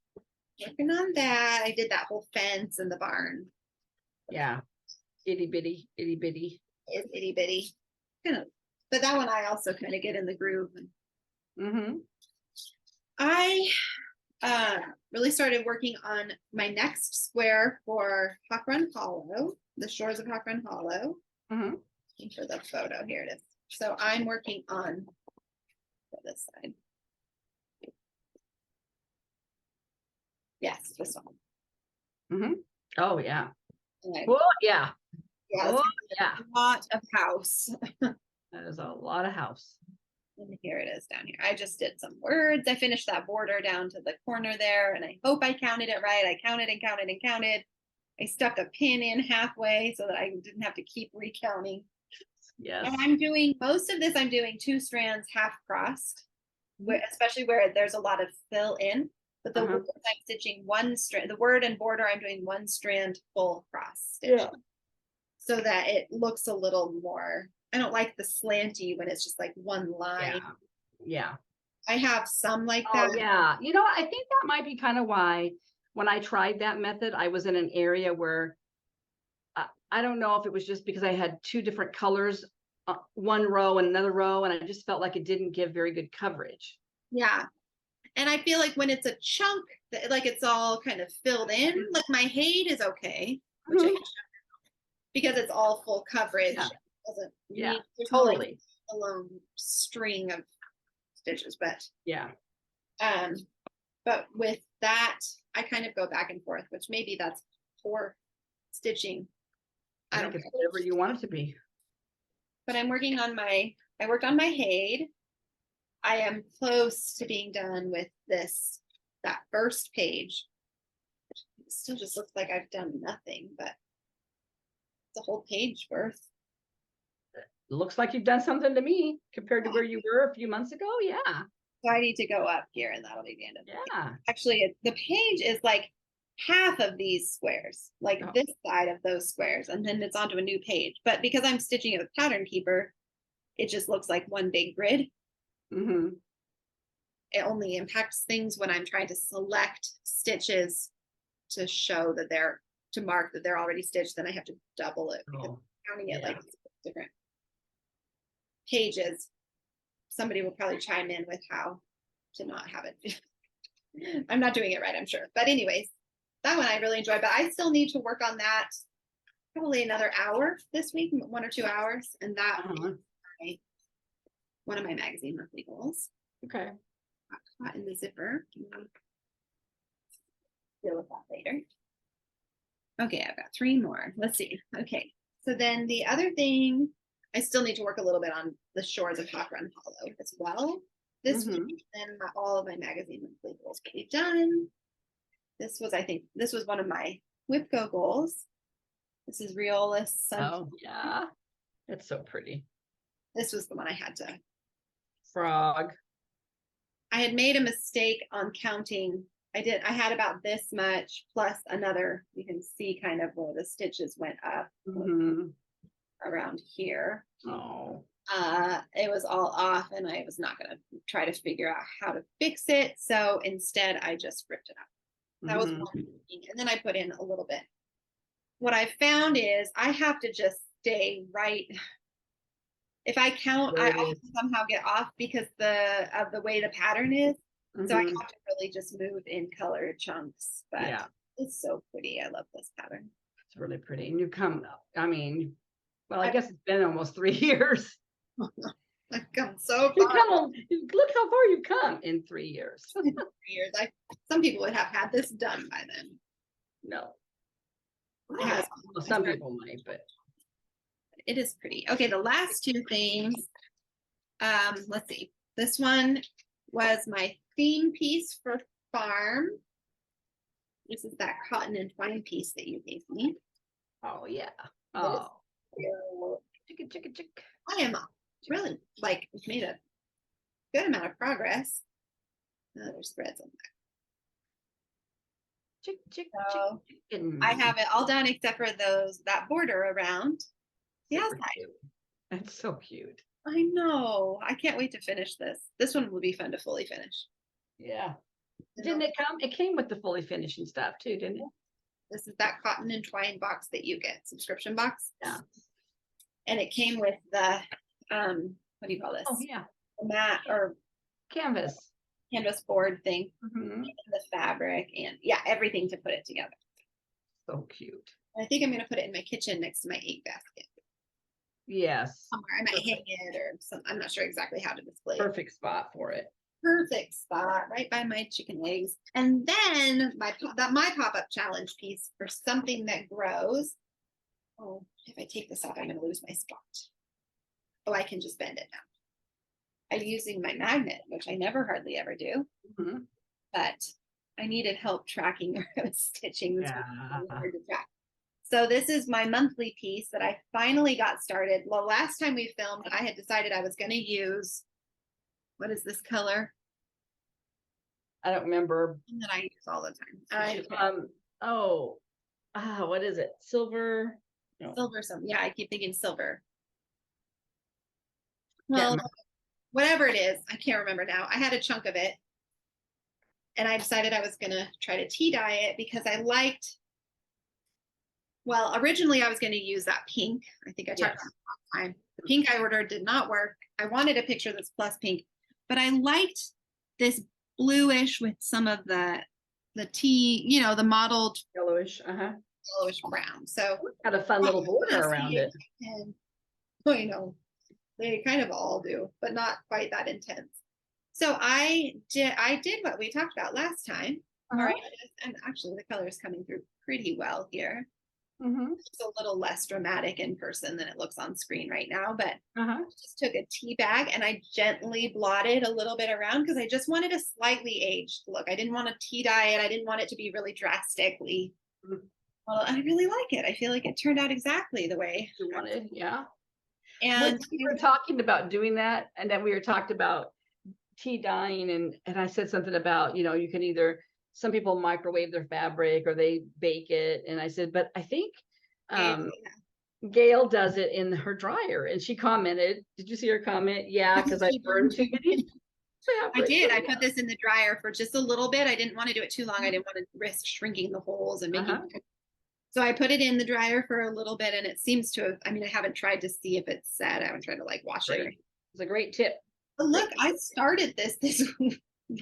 Working on that. I did that whole fence in the barn. Yeah. Itty bitty, itty bitty. It's itty bitty. Kind of, but that one I also kind of get in the groove. Mm-hmm. I really started working on my next square for Hawk Run Hollow, the shores of Hawk Run Hollow. Mm-hmm. Looking for the photo, here it is. So I'm working on this side. Yes, this one. Mm-hmm. Oh yeah. Okay. Oh yeah. Yeah, Oh yeah. a lot of house. That is a lot of house. And here it is down here. I just did some words. I finished that border down to the corner there, and I hope I counted it right. I counted and counted and counted. I stuck a pin in halfway so that I didn't have to keep recounting. Yes. And I'm doing most of this, I'm doing 2 strands half crossed, especially where there's a lot of fill in. But the words I'm stitching 1 strand, the word and border, I'm doing 1 strand full cross stitch. Yeah. So that it looks a little more, I don't like the slanty when it's just like 1 line. Yeah. I have some like Oh that. yeah. You know, I think that might be kind of why when I tried that method, I was in an area where I don't know if it was just because I had 2 different colors, one row and another row, and I just felt like it didn't give very good coverage. Yeah. And I feel like when it's a chunk, like it's all kind of filled in, like my Hade is okay, which I can show because it's all full coverage. Yeah. It doesn't Yeah, need, there's totally. no, like, a lone string of stitches, but Yeah. but with that, I kind of go back and forth, which maybe that's poor stitching. I don't think know. it's whatever you want it to be. But I'm working on I worked on my Hade. I am close to being done with that first page. It still just looks like I've done nothing, but it's a whole page worth. Looks like you've done something to me compared to where you were a few months ago. Yeah. So I need to go up here and that'll be the end of it. Yeah. Actually, the page is like half of these squares, like this side of those squares, and then it's onto a new page. But because I'm stitching it with Pattern Keeper, it just looks like one big grid. Mm-hmm. It only impacts things when I'm trying to select stitches to show that to mark that they're already stitched. Then I have to double it because counting it like different pages. Somebody will probably chime in with how to not have it. I'm not doing it right, I'm sure. But anyways, that one I really enjoyed, but I still need to work on that probably another hour this week, 1 or 2 hours. And that is one of my magazine monthly goals. Okay. Got caught in the zipper. Deal with that later. Okay, I've got 3 more. Let's see. Okay, so then the other thing, I still need to work a little bit on the shores of Hawk Run Hollow as well. This week, then all of my magazine monthly goals will be done. I think this was one of my WIPCO goals. This is Riolis. Oh yeah. It's so pretty. This was the one I had to. Frog. I had made a mistake on counting. I had about this much plus another, you can see kind of where the stitches went up around here. Oh. It was all off and I was not going to try to figure out how to fix it. So instead I just ripped it out. That was one thing. And then I put in a little bit. What I found is I have to just stay right. If I count, I always somehow get off because of the way the pattern is. So I have to really just move in color chunks. But yeah, it's so pretty. I love this pattern. It's really pretty. And you come, I mean, well, I guess it's been almost 3 years. I've come so far. Look how far you've come in 3 years. 3 years. Some people would have had this done by then. No. Well, some people might, but it is pretty. Okay, the last two things. Let's see. This one was my theme piece for farm. This is that cotton and twine piece that you gave me. Oh yeah. Oh. Chick. I am really made a good amount of progress. Oh, there's threads on that. Chick. I have it all done except for that border around the outside. That's so cute. I know. I can't wait to finish this. This one will be fun to fully finish. Yeah. Didn't it come? It came with the fully finishing stuff too, didn't it? This is that cotton and twine box that you get, subscription box. Yeah. And it came with the what do you call this? Oh yeah. The mat or canvas board thing. And the fabric and everything to put it together. So cute. I think I'm gonna put it in my kitchen next to my egg basket. Yes. Somewhere. I might hang it or something. I'm not sure exactly how to display it. Perfect spot for it. Perfect spot right by my chicken eggs. And then my pop-up challenge piece for something that grows. Oh, if I take this off, I'm going to lose my spot. Oh, I can just bend it now. I'm using my magnet, which I never hardly ever do. But I needed help tracking where I was stitching. This was really hard to track. So this is my monthly piece that I finally got started. Well, last time we filmed, I had decided I was going to use, what is this color? I don't remember. That I use all the time. What is it? Silver? No. Silver something. Yeah, I keep thinking silver. Well, whatever it is, I can't remember now. I had a chunk of it. And I decided I was going to try to tea dye it because I liked. Well, originally I was going to use that pink. I think I talked about it last time. The pink I ordered did not work. I wanted a picture that's plus pink, but I liked this bluish with some of the tea, the mottled yellowish, yellowish brown. So got a fun little border around it. And they kind of all do, but not quite that intense. So I did what we talked about last time. All right, and actually the color is coming through pretty well here. It's a little less dramatic in person than it looks on screen right now, but I just took a tea bag and I gently blotted a little bit around because I just wanted a slightly aged look. I didn't want to tea dye it. I didn't want it to be really drastically. Well, I really like it. I feel like it turned out exactly the way you wanted. Yeah. And we were talking about doing that, and then we were talking about tea dyeing, and I said something about, you can either, some people microwave their fabric or they bake it. And I said, but I think Gail does it in her dryer. And she commented, did you see her comment? Yeah, because I burned too many. I did. I put this in the dryer for just a little bit. I didn't want to do it too long. I didn't want to risk shrinking the holes and making so I put it in the dryer for a little bit and it seems to have, I haven't tried to see if it's set. I haven't tried to wash it. It's a great tip. But look, I started this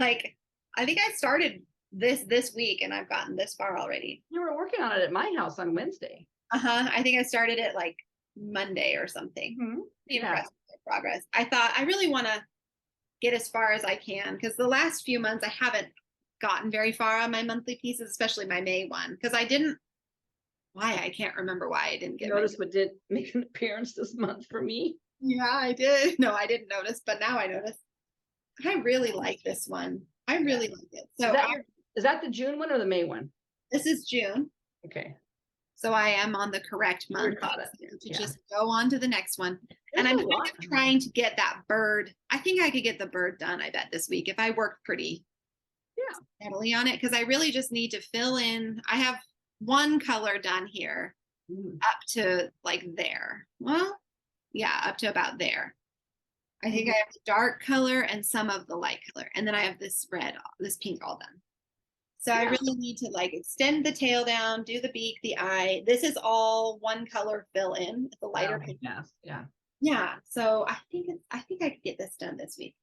I think I started this week and I've gotten this far already. You were working on it at my house on Wednesday. I think I started it Monday or something. Impressed with my progress. I thought I really want to get as far as I can because the last few months I haven't gotten very far on my monthly pieces, especially my May one, because I can't remember why I didn't get. Notice what did make an appearance this month for me. Yeah, I did. No, I didn't notice, but now I notice. I really like this one. I really like it. So is that the June one or the May one? This is June. Okay. So I am on the correct month got it. to Yeah. just go on to the next one. And There's I'm a lot. kind of trying to get that bird. I think I could get the bird done, I bet, this week if I work pretty steadily on it. Because I really just need to fill in. I have one color done here up to like there. Well, yeah, up to about there. I think I have the dark color and some of the light color. And then I have this red, this pink all done. So I really need to like extend the tail down, do the beak, the eye. This is all one color fill in, the lighter pink. Yes, yeah. Yeah. So I think I could get this done this week.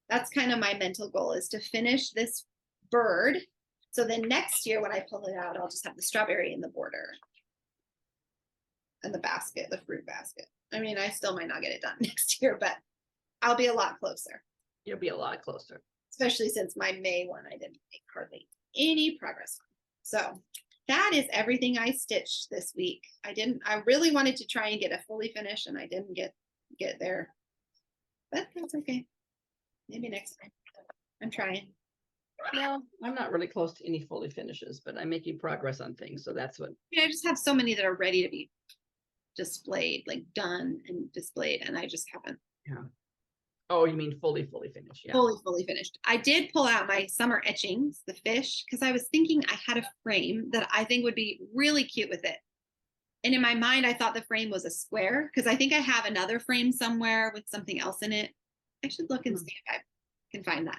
That's kind of my mental goal, is to finish this bird. So then next year when I pull it out, I'll just have the strawberry in the border and the basket, the fruit basket. I mean, I still might not get it done next year, but I'll be a lot closer. You'll be a lot closer. Especially since my May one I didn't make hardly any progress on. So that is everything I stitched this week. I really wanted to try and get a fully finished, and I didn't get there, but that's okay. Maybe next time. I'm trying. Well, I'm not really close to any fully finishes, but I'm making progress on things. So that's what. I just have so many that are ready to be displayed, like done and displayed, and I just haven't. Yeah. Oh, you mean fully finished? Yeah. Fully finished. I did pull out my summer etchings, the fish, because I was thinking I had a frame that I think would be really cute with it. And in my mind, I thought the frame was a square, because I think I have another frame somewhere with something else in it. I should look and see if I can find that.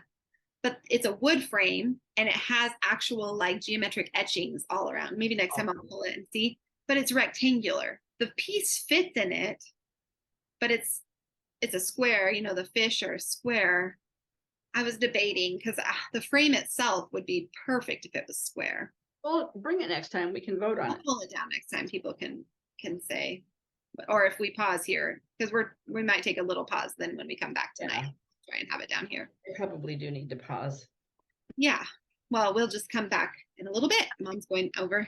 But it's a wood frame, and it has actual like geometric etchings all around. Maybe next time I'll pull it and see. But it's rectangular. The piece fits in it, but it's a square, you know, the fish are a square. I was debating because the frame itself would be perfect if it was square. Well, bring it next time. We can vote on I'll it. pull it down next time. People can say, or if we pause here, because we might take a little pause. Then when we come back tonight, try and have it down here. We probably do need to pause. Yeah. Well, we'll just come back in a little bit. Mom's going over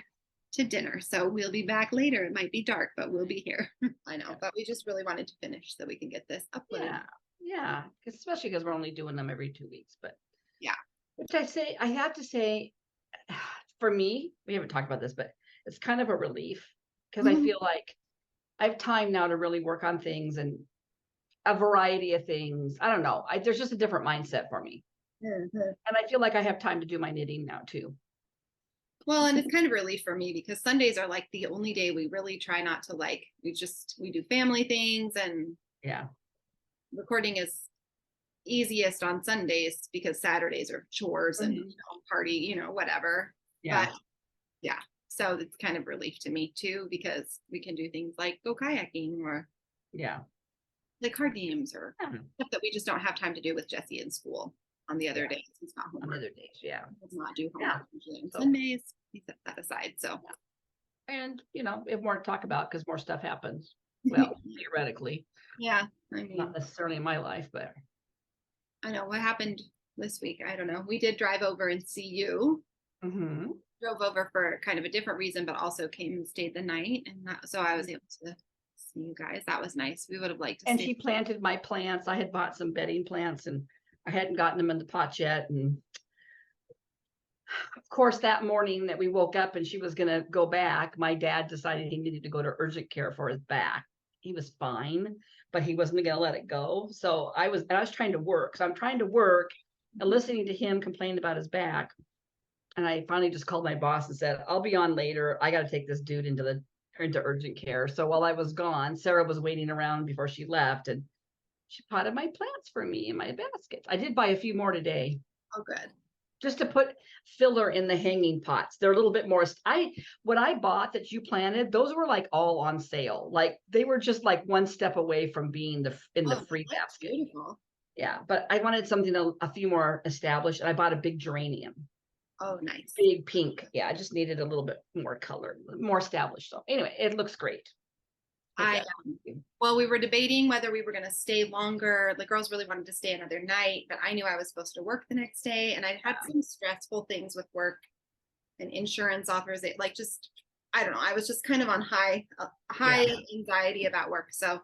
to dinner, so we'll be back later. It might be dark, but we'll be here. I know, but we just really wanted to finish so we can get this uploaded. Yeah, especially because we're only doing them every 2 weeks. But yeah, which I have to say, for me, we haven't talked about this, but it's kind of a relief because I feel like I have time now to really work on things and a variety of things. I don't know. There's just a different mindset for me, and I feel like I have time to do my knitting now too. Well, and it's kind of relief for me because Sundays are like the only day we really try not to like, we do family things, and recording is easiest on Sundays because Saturdays are chores and party, whatever. Yeah. But yeah. So it's kind of relief to me too, because we can do things like go kayaking or like card games or stuff that we just don't have time to do with Jesse in school on the other days. It's not homework. On other days, It's not do homework usually on Sundays. We set that aside. So and we have more to talk about because more stuff happens. Well, theoretically. Yeah. I mean, not necessarily in my life, but I know what happened this week. I don't know. We did drive over and see you. Drove over for kind of a different reason, but also came and stayed the night. And so I was able to see you guys. That was nice. We would have liked to. And she planted my plants. I had bought some bedding plants and I hadn't gotten them in the pot yet. And of course, that morning that we woke up and she was going to go back, my dad decided he needed to go to urgent care for his back. He was fine, but he wasn't going to let it go. So I was trying to work. So I'm trying to work and listening to him complain about his back. And I finally just called my boss and said, I'll be on later. I got to take this dude into urgent care. So while I was gone, Sarah was waiting around before she left and she potted my plants for me in my baskets. I did buy a few more today. Oh, good. Just to put filler in the hanging pots. They're a little bit more. What I bought that you planted, those were like all on sale. Like they were just like one step away from being in the free basket. Beautiful. Yeah, but I wanted something a few more established, and I bought a big geranium. Oh, nice. Big pink. Yeah, I just needed a little bit more color, more established. So anyway, it looks great. Well, we were debating whether we were going to stay longer. The girls really wanted to stay another night, but I knew I was supposed to work the next day, and I had some stressful things with work and insurance offers. I don't know. I was just kind of on high anxiety about work. So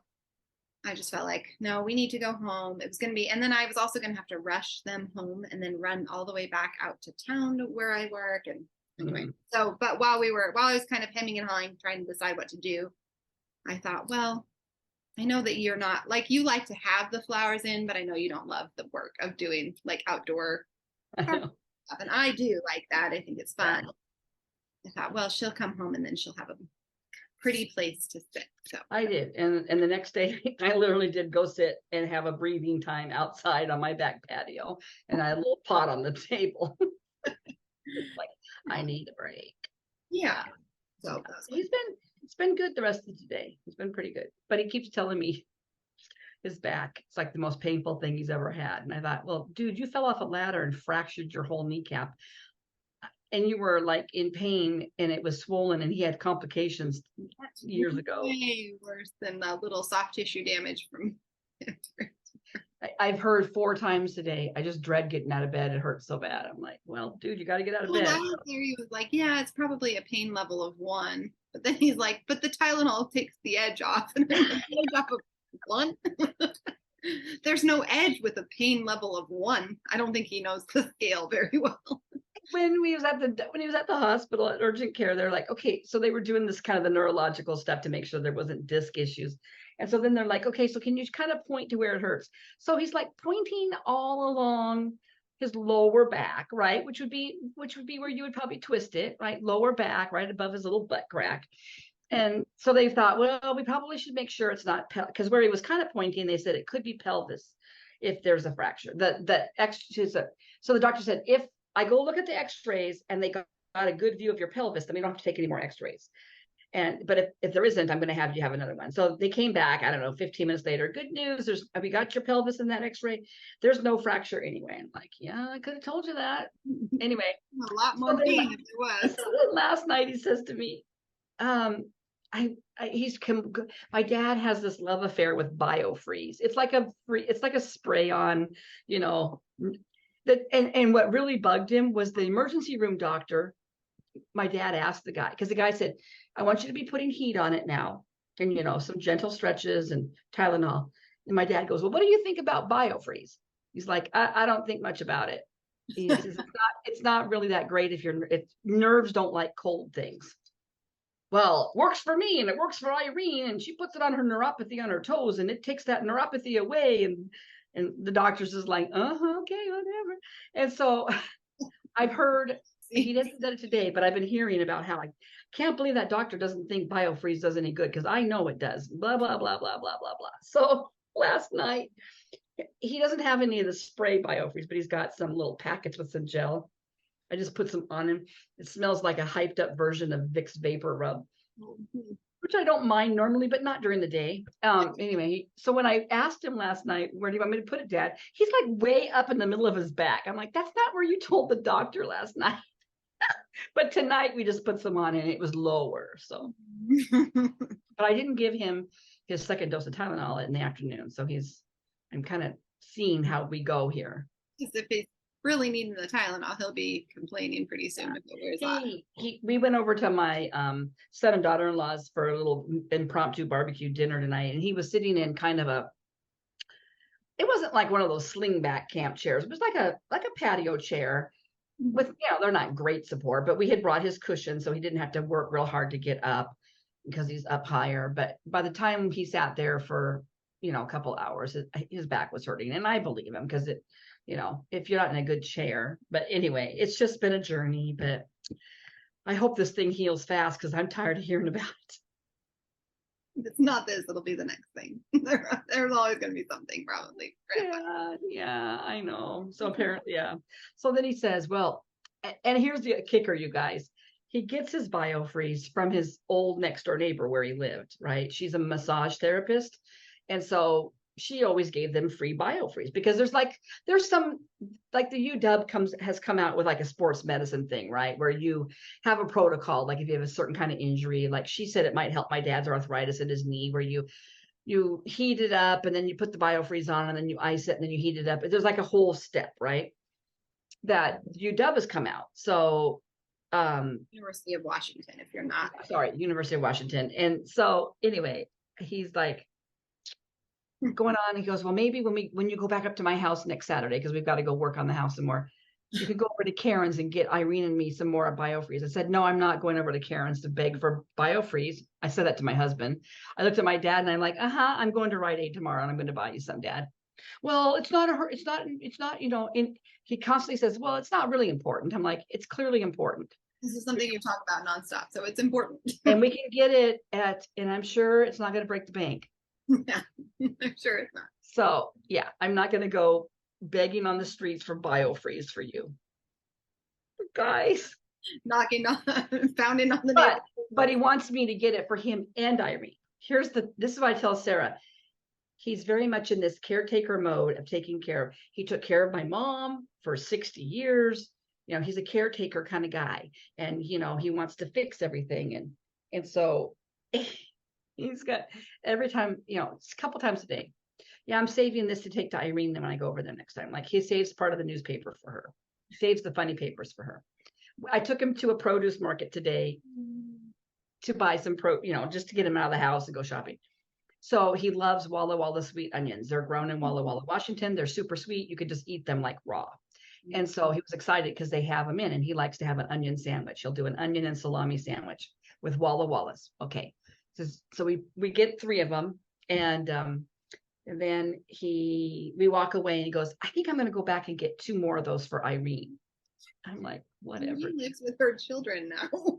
I just felt like, no, we need to go home. It was going to be, and then I was also going to have to rush them home and then run all the way back out to town to where I work. And Anyway, so, but while I was kind of hemming and hawing, trying to decide what to do, I thought, well, I know that you're not like, you like to have the flowers in, but I know you don't love the work of doing like outdoor stuff. And I do like that. I think it's fun. I thought, well, she'll come home and then she'll have a pretty place to sit. So I did. And the next day I literally did go sit and have a breathing time outside on my back patio. And I had a little pot on the table. Like, I need a break. yeah. So It's been good the rest of the day. It's been pretty good. But he keeps telling me his back, it's like the most painful thing he's ever had. And I thought, well, dude, you fell off a ladder and fractured your whole kneecap. And you were like in pain and it was swollen and he had complications years ago. Way worse than the little soft tissue damage from I've heard 4 times today. I just dread getting out of bed. It hurts so bad. I'm like, well, dude, you got to get out of bed. He was like, yeah, it's probably a pain level of 1. But then he's like, but the Tylenol takes the edge off. And the edge off of 1. There's no edge with a pain level of 1. I don't think he knows the scale very well. When he was at the hospital at urgent care, they're like, okay, so they were doing this kind of the neurological stuff to make sure there wasn't disc issues. And so then they're like, okay, so can you kind of point to where it hurts? So he's like pointing all along his lower back, right? Which would be where you would probably twist it, right? Lower back, right above his little butt crack. And so they thought, well, we probably should make sure it's not because where he was kind of pointing, they said it could be pelvis if there's a fracture. So the doctor said, if I go look at the x-rays and they got a good view of your pelvis, then we don't have to take any more x-rays. But if there isn't, I'm going to have you have another one. So they came back, I don't know, 15 minutes later. Good news. Have you got your pelvis in that x-ray? There's no fracture anyway. I'm like, yeah, I could have told you that. Anyway. A lot more pain if there was. Last night he says to me, my dad has this love affair with BioFreeze. It's like a spray on, and what really bugged him was the emergency room doctor. My dad asked the guy, because the guy said, I want you to be putting heat on it now. And, some gentle stretches and Tylenol. And my dad goes, well, what do you think about BioFreeze? He's like, I don't think much about it. He says, it's not really that great if nerves don't like cold things. Well, it works for me and it works for Irene. And she puts it on her neuropathy on her toes and it takes that neuropathy away. And the doctor's is like, okay, whatever. And so I've heard, he didn't say it today, but I've been hearing about how I can't believe that doctor doesn't think BioFreeze does any good because I know it does. Blah, blah, blah, blah, blah, blah, blah. So last night, he doesn't have any of the spray BioFreeze, but he's got some little packets with some gel. I just put some on him. It smells like a hyped up version of Vicks Vapor Rub, which I don't mind normally, but not during the day. Anyway, so when I asked him last night, where do you want me to put it, Dad? He's like way up in the middle of his back. I'm like, that's not where you told the doctor last night. But tonight we just put some on and it was lower. So, but I didn't give him his second dose of Tylenol in the afternoon. So I'm kind of seeing how we go here. Because if he's really needing the Tylenol, he'll be complaining pretty soon if it wears off. We went over to my son and daughter-in-law's for a little impromptu barbecue dinner tonight, and he was sitting in kind of it wasn't like one of those slingback camp chairs. It was like a patio chair with, they're not great support, but we had brought his cushion so he didn't have to work real hard to get up because he's up higher. But by the time he sat there for, a couple hours, his back was hurting. And I believe him because if you're not in a good chair. But anyway, it's just been a journey, but I hope this thing heals fast because I'm tired of hearing about it. If it's not this, it'll be the next thing. There's always going to be something probably. Yeah, I know. So apparently, yeah. So then he says, well, and here's the kicker, you guys. He gets his BioFreeze from his old next door neighbor where he lived, right? She's a massage therapist. And so she always gave them free BioFreeze because there's some, like the UW has come out with like a sports medicine thing, right? Where you have a protocol, like if you have a certain kind of injury, like she said, it might help my dad's arthritis in his knee, where you heat it up and then you put the BioFreeze on and then you ice it and then you heat it up. There's like a whole step, right? That UW has come out. So, University of Washington, if you're not. Sorry, University of Washington. And so anyway, he's like, going on, he goes, well, maybe when you go back up to my house next Saturday, because we've got to go work on the house some more, you could go over to Karen's and get Irene and me some more BioFreeze. I said, no, I'm not going over to Karen's to beg for BioFreeze. I said that to my husband. I looked at my dad and I'm like, I'm going to Rite Aid tomorrow and I'm going to buy you some, Dad. Well, it's not, he constantly says, well, it's not really important. I'm like, it's clearly important. This is something you talk about nonstop, so it's important. And we can get it and I'm sure it's not going to break the bank. Yeah, I'm sure it's not. So yeah, I'm not going to go begging on the streets for BioFreeze for you guys. Knocking on, pounding on the but he wants me to get it for him and Irene. This is what I tell Sarah. He's very much in this caretaker mode of taking care of. He took care of my mom for 60 years. He's a caretaker kind of guy, and he wants to fix everything, and so he's got every time, it's a couple times a day. Yeah, I'm saving this to take to Irene then when I go over there next time. Like, he saves part of the newspaper for her. He saves the funny papers for her. I took him to a produce market today to buy some just to get him out of the house and go shopping. So he loves Walla Walla sweet onions. They're grown in Walla Walla, Washington. They're super sweet. You could just eat them like raw. And so he was excited because they have them in, and he likes to have an onion sandwich. He'll do an onion and salami sandwich with Walla Wallas. Okay. So we get 3 of them, and then we walk away and he goes, I think I'm going to go back and get 2 more of those for Irene. I'm like, whatever. He lives with her children now.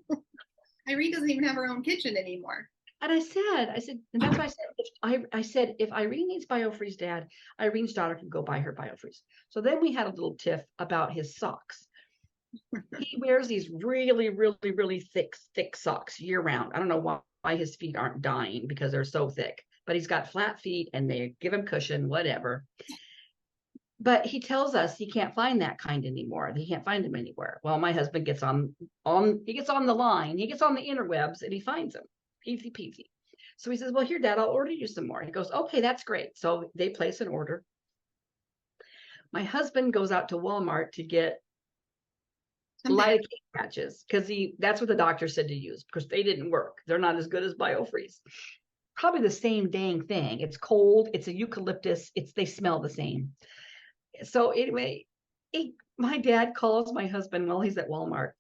Irene doesn't even have her own kitchen anymore. And I said, and that's why I said, if Irene needs BioFreeze, Dad, Irene's daughter can go buy her BioFreeze. So then we had a little tiff about his socks. He wears these really, really, really thick socks year round. I don't know why his feet aren't dying because they're so thick, but he's got flat feet and they give him cushion, whatever. But he tells us he can't find that kind anymore. He can't find them anywhere. Well, my husband gets on the line, he gets on the interwebs and he finds them. Easy peasy. So he says, well, here, Dad, I'll order you some more. He goes, okay, that's great. So they place an order. My husband goes out to Walmart to get lidocaine patches because that's what the doctor said to use because they didn't work. They're not as good as BioFreeze. Probably the same dang thing. It's cold. It's a eucalyptus. They smell the same. So anyway, my dad calls my husband while he's at Walmart.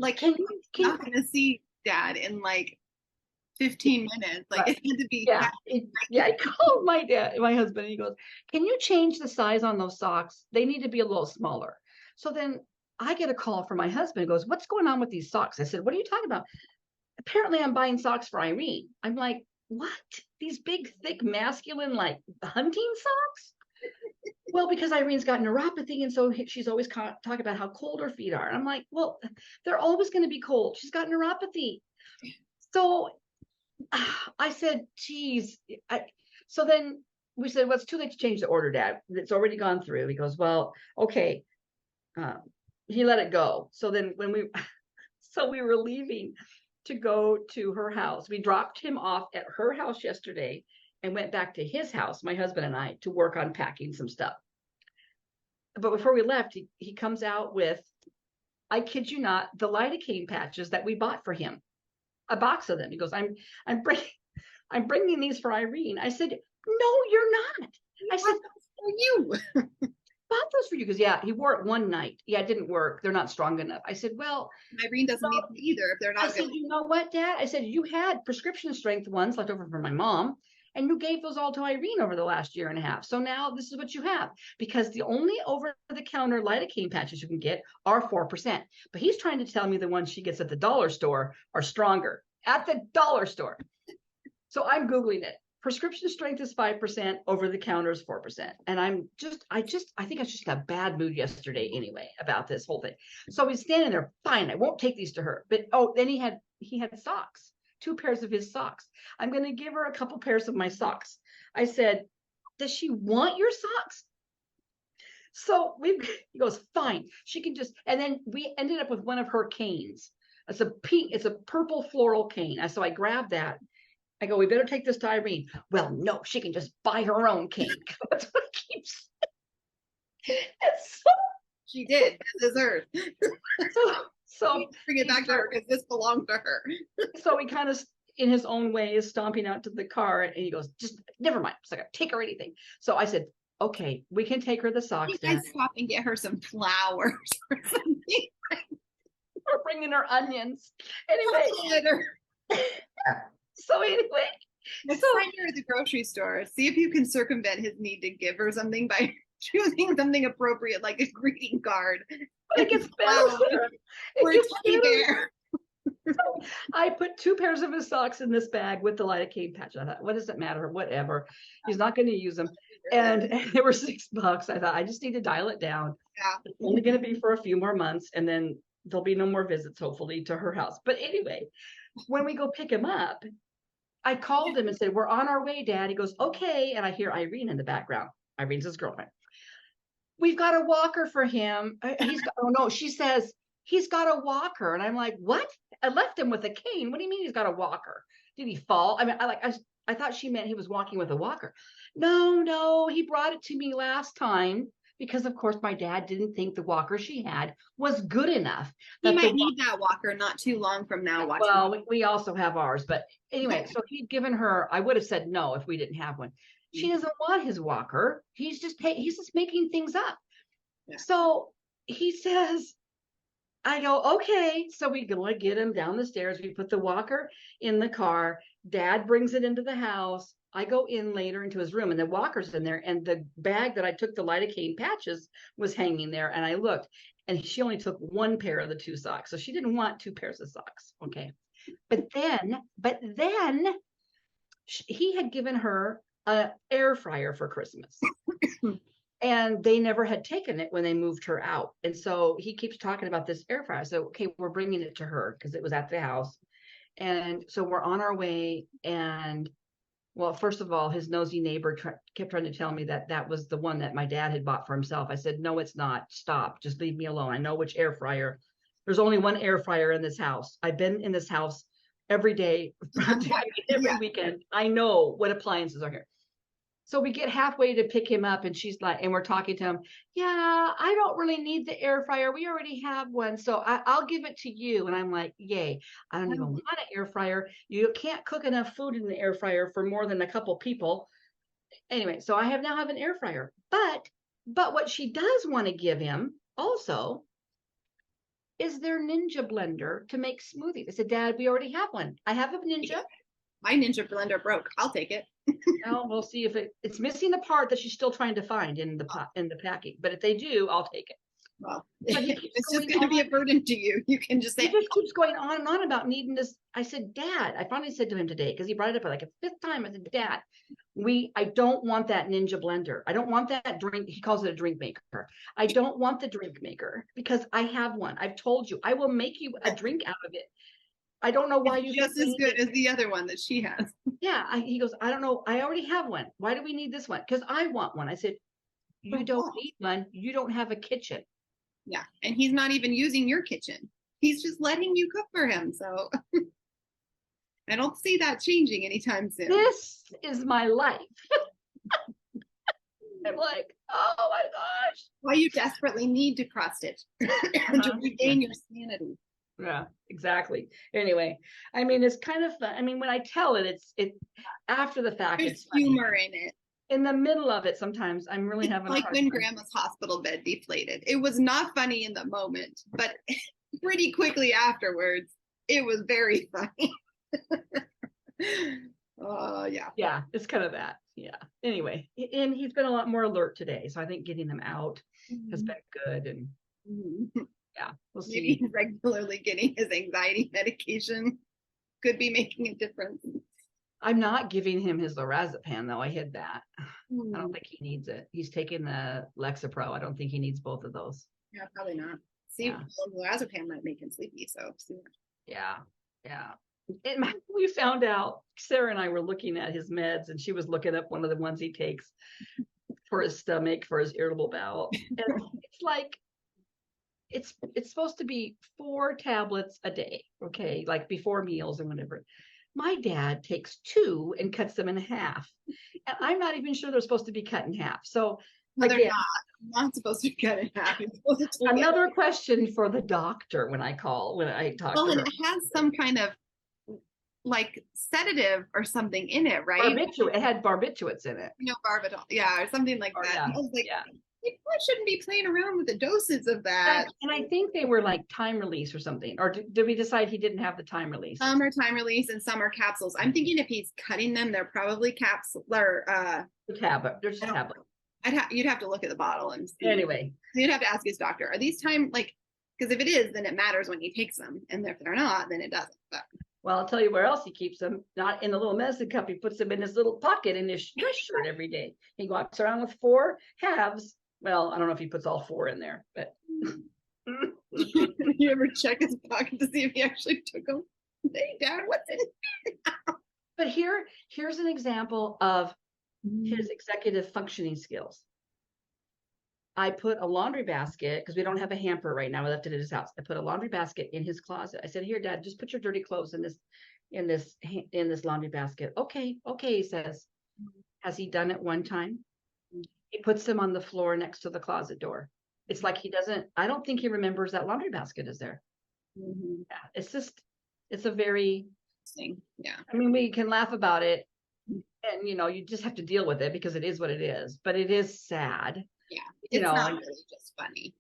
Like, can not going to see Dad in like 15 minutes. Like, it had to be. Yeah. I called my husband, and he goes, can you change the size on those socks? They need to be a little smaller. So then I get a call from my husband. He goes, what's going on with these socks? I said, what are you talking about? Apparently I'm buying socks for Irene. I'm like, what? These big, thick, masculine, like hunting socks? Well, because Irene's got neuropathy, and so she's always talking about how cold her feet are. And I'm like, well, they're always going to be cold. She's got neuropathy. So I said, geez. So then we said, well, it's too late to change the order, Dad. It's already gone through. He goes, well, okay. He let it go. So then we were leaving to go to her house. We dropped him off at her house yesterday and went back to his house, my husband and I, to work on packing some stuff. But before we left, he comes out with, I kid you not, the lidocaine patches that we bought for him, a box of them. He goes, I'm bringing these for Irene. I said, no, you're not. I said, for you. Bought those for you because he wore it one night. Yeah, it didn't work. They're not strong enough. I said, well, Irene doesn't need them either if they're not. I said, you know what, Dad? I said, you had prescription strength ones left over for my mom, and you gave those all to Irene over the last year and a half. So now this is what you have, because the only over-the-counter lidocaine patches you can get are 4%. But he's trying to tell me the ones she gets at the dollar store are stronger at the dollar store. So I'm Googling it. Prescription strength is 5%, over the counter is 4%. And I think I just got a bad mood yesterday anyway about this whole thing. So he's standing there, fine, I won't take these to her. But then he had socks, 2 pairs of his socks. I'm going to give her a couple pairs of my socks. I said, does she want your socks? So he goes, fine, she can just, and then we ended up with one of her canes. It's a purple floral cane. So I grabbed that. I go, we better take this to Irene. Well, no, she can just buy her own cane. That's what I keep saying. And so she did. It deserved. So bring it back to her because this belonged to her. So he kind of, in his own way, is stomping out to the car, and he goes, just never mind. So I got to take her anything. So I said, okay, we can take her the socks You down. guys stop and get her some flowers or something. We're bringing her onions. Anyway, Glitter. so anyway, Next so time you're at the grocery store, see if you can circumvent his need to give her something by choosing something appropriate, like a greeting card. but it gets better. Or a It gets teddy better. bear. So I put 2 pairs of his socks in this bag with the lidocaine patch. I thought, what does it matter? Whatever. He's not going to use them. And they were $6. I thought, I just need to dial it down. Yeah. It's only going to be for a few more months, and then there'll be no more visits, hopefully, to her house. But anyway, when we go pick him up, I called him and said, we're on our way, Dad. He goes, okay. And I hear Irene in the background. Irene's his girlfriend. We've got a walker for him. He's got, oh no, she says, he's got a walker. And I'm like, what? I left him with a cane. What do you mean he's got a walker? Did he fall? I mean, I thought she meant he was walking with a walker. No, he brought it to me last time because, of course, my dad didn't think the walker she had was good enough. He might need that walker not too long from now. Well, we also have ours. But anyway, so he'd given her, I would have said no if we didn't have one. She doesn't want his walker. He's just making things up. Yeah. So he says, I go, okay. So we go get him down the stairs. We put the walker in the car. Dad brings it into the house. I go in later into his room and the walker's in there. And the bag that I took the lidocaine patches was hanging there. And I looked and she only took 1 pair of the 2 socks. So she didn't want 2 pairs of socks. Okay. But then he had given her an air fryer for Christmas. And they never had taken it when they moved her out. And so he keeps talking about this air fryer. So, okay, we're bringing it to her because it was at the house. And so we're on our way. And well, first of all, his nosy neighbor kept trying to tell me that that was the one that my dad had bought for himself. I said, no, it's not. Stop. Just leave me alone. I know which air fryer. There's only one air fryer in this house. I've been in this house every day, every weekend. I know what appliances are here. So we get halfway to pick him up and she's like, and we're talking to him. Yeah, I don't really need the air fryer. We already have one. So I'll give it to you. And I'm like, yay, I don't even want an air fryer. You can't cook enough food in the air fryer for more than a couple people. Anyway, so I now have an air fryer. But what she does want to give him also is their Ninja blender to make smoothies. I said, Dad, we already have one. I have a Ninja. My Ninja blender broke. I'll take it. No, we'll see if it's missing the part that she's still trying to find in the packing. But if they do, I'll take it. Well, it's just going to be a burden to you. You can just say. He just keeps going on and on about needing this. I said, Dad, I finally said to him today because he brought it up like a 5th time. I said, Dad, I don't want that Ninja blender. I don't want that drink. He calls it a drink maker. I don't want the drink maker because I have one. I've told you I will make you a drink out of it. I don't know why you just as good as the other one that she has. Yeah. He goes, I don't know. I already have one. Why do we need this one? Because I want one. I said, you don't need one. You don't have a kitchen. Yeah. And he's not even using your kitchen. He's just letting you cook for him. So I don't see that changing anytime soon. This is my life. I'm like, oh my gosh. Why you desperately need to cross stitch to regain your sanity. Yeah, exactly. Anyway, I mean, it's kind of fun. I mean, when I tell it, it's after the fact. There's it's funny. humor in it. In the middle of it, sometimes I'm really It's having like a hard when time. Grandma's hospital bed deflated. It was not funny in the moment, but pretty quickly afterwards, it was very funny. Yeah. Yeah, it's kind of that. Yeah. Anyway, and he's been a lot more alert today, so I think getting him out has been good. And yeah, we'll see. Maybe regularly getting his anxiety medication could be making a difference. I'm not giving him his lorazepam though. I hid that. I don't think he needs it. He's taking the Lexapro. I don't think he needs both of those. Yeah, probably not. See, lorazepam might make him sleepy. So yeah. We found out, Sarah and I were looking at his meds and she was looking up one of the ones he takes for his stomach, for his irritable bowel. And it's like, it's supposed to be 4 tablets a day. Okay. Like before meals or whatever. My dad takes 2 and cuts them in half. And I'm not even sure they're supposed to be cut in half. So no, they're again, not supposed to be cut in half. another question for the doctor when I talk well, to her. and it has some kind of like sedative or something in it, right? Barbiturate. It had barbiturates in it. Barbitol, yeah, or something like Or, that. yeah, I was like, yeah. you probably shouldn't be playing around with the doses of that. And I think they were like time release or something. Or did we decide he didn't have the time release? Some are time release and some are capsules. I'm thinking if he's cutting them, they're probably capsule or The tablet. There's a tablet. you'd have to look at the bottle and see. Anyway, You'd have to ask his doctor, are these time, like, because if it is, then it matters when he takes them. And if they're not, then it doesn't. But well, I'll tell you where else he keeps them. Not in the little medicine cup. He puts them in his little pocket in his dress shirt every day. He walks around with 4 halves. Well, I don't know if he puts all 4 in there, but you ever check his pocket to see if he actually took them? Hey, Dad, what's in it? but here's an example of his executive functioning skills. I put a laundry basket because we don't have a hamper right now. We left it at his house. I put a laundry basket in his closet. I said, "Here, Dad, just put your dirty clothes in this laundry basket." Okay, he says. Has he done it one time? He puts them on the floor next to the closet door. It's like he doesn't. I don't think he remembers that laundry basket is there. Yeah, it's a very. Yeah. I mean, we can laugh about it, and you just have to deal with it because it is what it is. But it is sad. Yeah, it's not really just funny.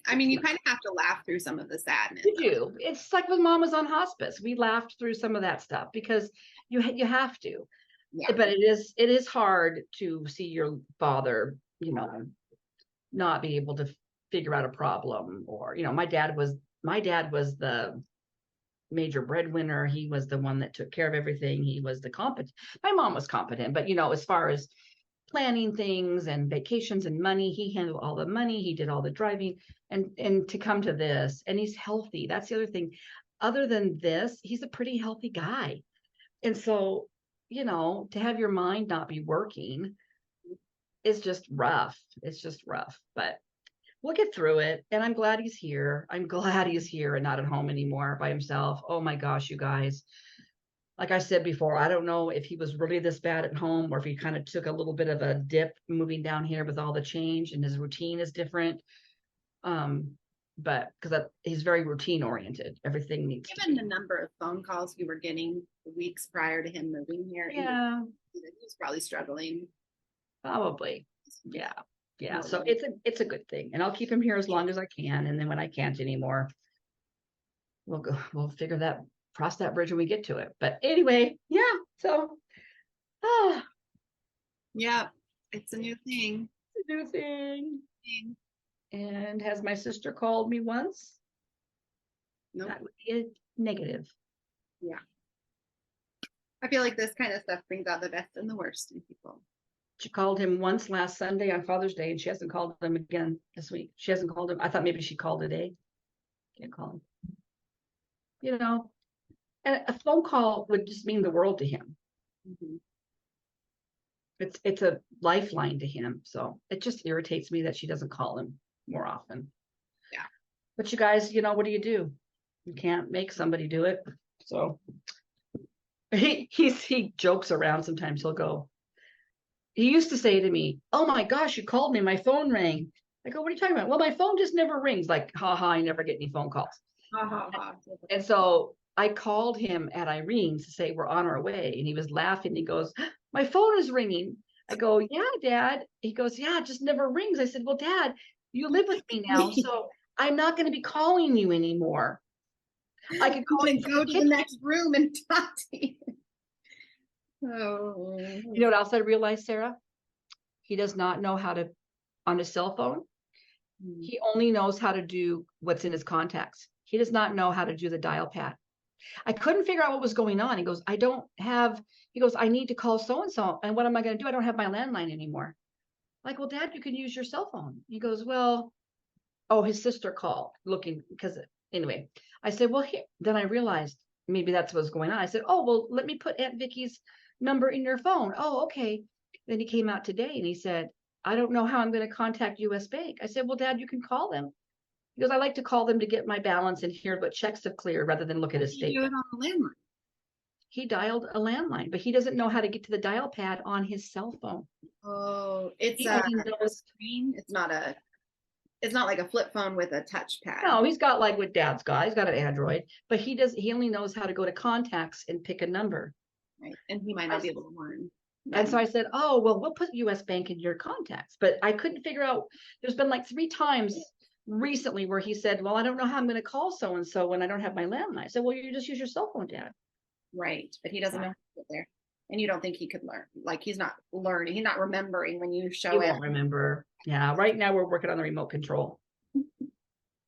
I mean, you kind of have to laugh through some of the sadness. You do. It's like when Mom was on hospice. We laughed through some of that stuff because you have to. Yeah. But it is hard to see your father, not be able to figure out a problem. Or my dad was the major breadwinner. He was the one that took care of everything. He was the competent. My mom was competent, but as far as planning things and vacations and money, he handled all the money. He did all the driving, and to come to this, and he's healthy. That's the other thing. Other than this, he's a pretty healthy guy, and so to have your mind not be working is just rough. It's just rough, but we'll get through it. And I'm glad he's here. I'm glad he's here and not at home anymore by himself. Oh my gosh, you guys. Like I said before, I don't know if he was really this bad at home or if he kind of took a little bit of a dip moving down here with all the change and his routine is different. But because he's very routine oriented, everything needs. Given the number of phone calls we were getting the weeks prior to him moving here, yeah, he was probably struggling. Probably, yeah. So it's a good thing, and I'll keep him here as long as I can, and then when I can't anymore, we'll cross that bridge when we get to it. But anyway, yeah. So, yeah, it's a new thing. It's a new thing. And has my sister called me once? No. That would be a negative. Yeah. I feel like this kind of stuff brings out the best and the worst in people. She called him once last Sunday on Father's Day, and she hasn't called him again this week. She hasn't called him. I thought maybe she called today. Can't call him. And a phone call would just mean the world to him. It's a lifeline to him. So it just irritates me that she doesn't call him more often. Yeah. But you guys, what do? You can't make somebody do it. So he jokes around sometimes. He used to say to me, "Oh my gosh, you called me. My phone rang." I go, "What are you talking about?" "Well, my phone just never rings." Like, haha, I never get any phone calls. And so I called him at Irene's to say we're on our way. And he was laughing. He goes, "My phone is ringing." I go, "Yeah, Dad." He goes, "Yeah, it just never rings." I said, "Well, Dad, you live with me now, so I'm not going to be calling you anymore. I could go to the next room and talk to you." Oh. You know what else I realized, Sarah? He does not know how to, on his cell phone, he only knows how to do what's in his contacts. He does not know how to do the dial pad. I couldn't figure out what was going on. He goes, "I need to call so-and-so. And what am I going to do? I don't have my landline anymore." Like, "Well, Dad, you can use your cell phone." He goes, "Well," his sister called because anyway, I said, "Well, here," then I realized maybe that's what's going on. I said, "Oh, well, let me put Aunt Vicky's number in your phone." "Oh, okay." Then he came out today and he said, "I don't know how I'm going to contact US Bank." I said, "Well, Dad, you can call them." He goes, "I like to call them to get my balance and hear what checks have cleared rather than look at his statement." Do it on the landline. He dialed a landline, but he doesn't know how to get to the dial pad on his cell phone. Oh, it's He a only knows screen. It's not a. It's not like a flip phone with a touchpad. No, he's got like what Dad's got. He's got an Android, but he only knows how to go to contacts and pick a number. Right. And he might not be able to learn. And so I said, oh, well, we'll put US Bank in your contacts. But I couldn't figure out, there's been like 3 times recently where he said, well, I don't know how I'm going to call so-and-so when I don't have my landline. I said, well, you just use your cell phone, Dad. Right. But he doesn't know how to get there. And you don't think he could learn. Like he's not learning. He's not remembering when you He show it. won't remember. Yeah. Right now we're working on the remote control.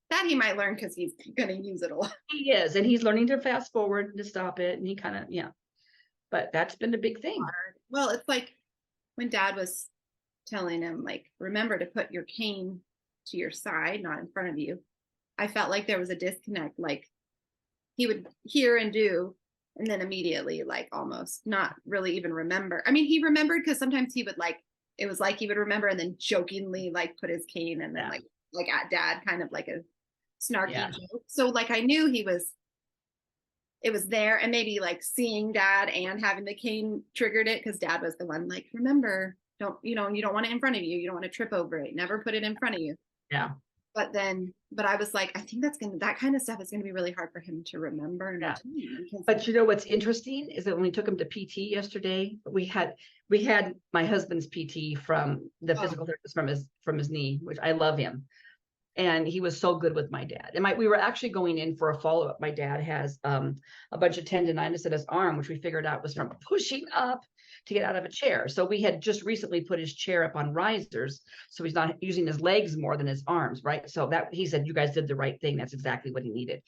That he might learn because he's going to use it a lot. He is. And he's learning to fast forward to stop it. And he kind of, yeah. But that's been a big thing. Well, it's like when Dad was telling him, like, remember to put your cane to your side, not in front of you. I felt like there was a disconnect. Like he would hear and do, and then immediately, like, almost not really even remember. I mean, he remembered because sometimes he would like, it was like he would remember and then jokingly like put his cane and then like at Dad, kind of like a snarky joke. So like I knew it was there, and maybe like seeing Dad and having the cane triggered it because Dad was the one like, remember, you don't want it in front of you. You don't want to trip over it. Never put it in front of you. Yeah. But I was like, I think that kind of stuff is going to be really hard for him to remember. Yeah. But you know what's interesting is that when we took him to PT yesterday, we had my husband's PT from the physical therapist from his knee, which I love him. And he was so good with my dad. And we were actually going in for a follow-up. My dad has a bunch of tendonitis in his arm, which we figured out was from pushing up to get out of a chair. So we had just recently put his chair up on risers, so he's not using his legs more than his arms, right? So that he said, you guys did the right thing. That's exactly what he needed.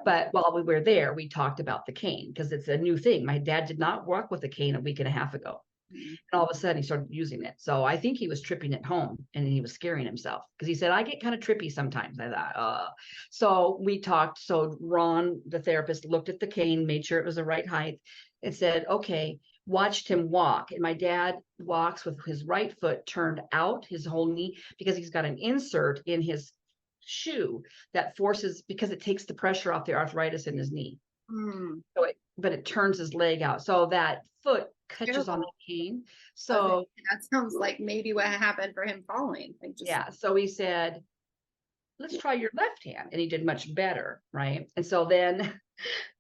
But while we were there, we talked about the cane because it's a new thing. My dad did not walk with a cane a week and a half ago. And all of a sudden he started using it. So I think he was tripping at home and he was scaring himself because he said, I get kind of trippy sometimes. I thought, so we talked. So Ron, the therapist, looked at the cane, made sure it was the right height and said, okay, watched him walk. And my dad walks with his right foot turned out his whole knee because he's got an insert in his shoe that forces, because it takes the pressure off the arthritis in his knee. So but it turns his leg out. So that foot catches on the cane. So that sounds like maybe what happened for him falling. Like so he said, let's try your left hand. And he did much better. Right. And so then